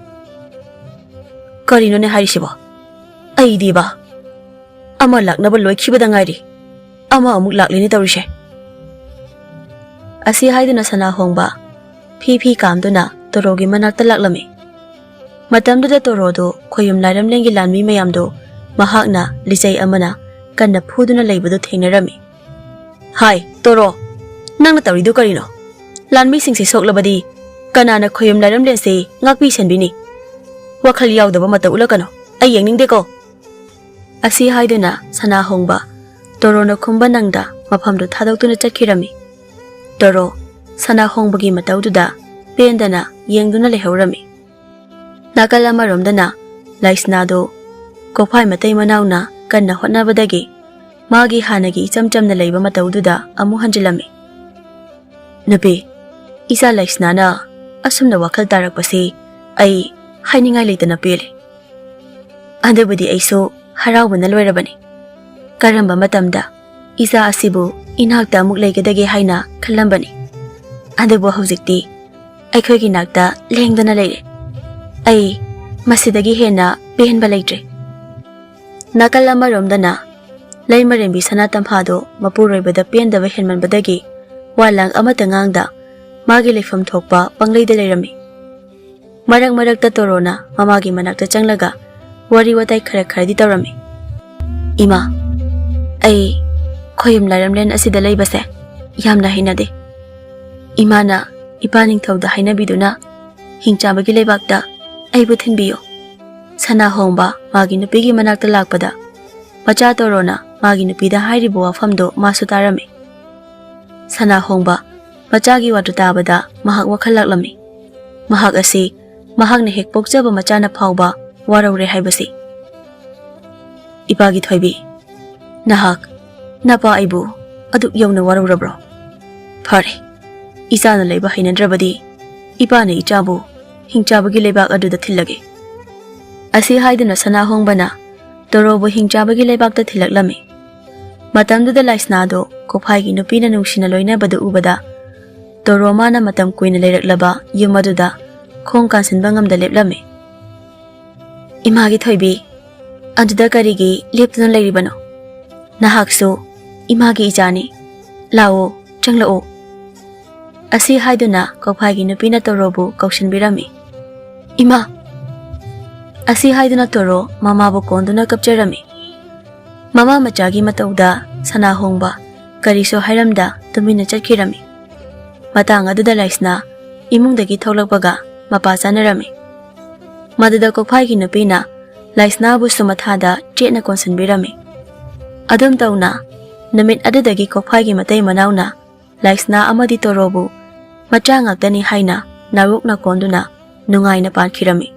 Karino ne hairisibo ai diba ama laknaba loikhibada ngairi ama amuk laklini tawrise. Asi haiduna sana hongba phi kamduna torogi manakta laklami. Matamduda torodo khoyum lairam lengi lanmi mayamdo mahakna lijai amana kanna phuduna leibadu thengnarami. Hai toro nangna tawridu karino lanmi singsi soklabadi kanana khoyum lairam lense ngakpi senbini wakhal yaudaba mata ulakano ai yengningdeko. Asi haiduna sana hongba torona khumba nangda maphamdo thadautuna chakhirami. Toro sana hongbagi mataududa pendana yengduna lehaurami. Nakala maromdana laisnado kophai matai manauna kanna hotnabadagi magi hanagi chamchamna leiba mataududa amu hanjilami. Nabi isa laisnana asumna wakhal tarakpasi ai hainingai leitana pele. Andabudi aiso haraubana loirabani. Karamba matamda isa asibu inakta amuk leigedage haina khallambani. Adabu hauzikti aikhoigi nakta lengdana leire. Ai masidagi hena behenba leitre. Nakal amaromdana laimarembi sanatamphado mapuroibada pendaba henmanbadagi walang amata ngangda magi leifam thokpa pangleida leirami. Marak torona mamagi manakta changlaga wari watai khara di tawrami. Ima ai khoyum lairam len asida leibase yamna hinade. Imana ipaning thauda hainabiduna hingchabagi leibakta aibu thinbiyo. Sana hongba magi nupigi manakta lakpada macha torona magi nupida hairibo wafamdo masu tarami. Sana hongba machagi watu tabada mahak wakhal laklami. Mahak asi mahakna hek pokjaba machana phauba waraure haibasi. Ipagi thoibi nahak napa aibu aduk yawna waraurabro. Phare isana leiba hainadrabadi ipane ichabu hingchabagi leibak aduda thillage. Asi haiduna sana hongbana torobo hingchabagi leibakta thilaklami. Matamduda laisnado kophaigi nupina nungsina loinabadu ubada toromana matam kuina leiraklaba yumaduda khong kansinba ngamda leplami. Imagi thoibi aduda karigi leptuna leiribano. Nahaksu imagi ijani lao changlao. Asi haiduna kophaigi nupina torobu kaushinbirami. Ima asi haiduna toro mamabu konduna kapcherami. Mama machagi matauda sana hongba kariso hairamda tumina chakhirami. Matang aduda laisna imungdagi tholakpaga mapa chanarami. Maduda kokphai gi nupina laisna bu sumathada chena konsanbirami. Adum tauna namit adudagi kokphai gi matai manauna laisna amadi torobu macha ngaktani haina narukna konduna nungaina pankhirami.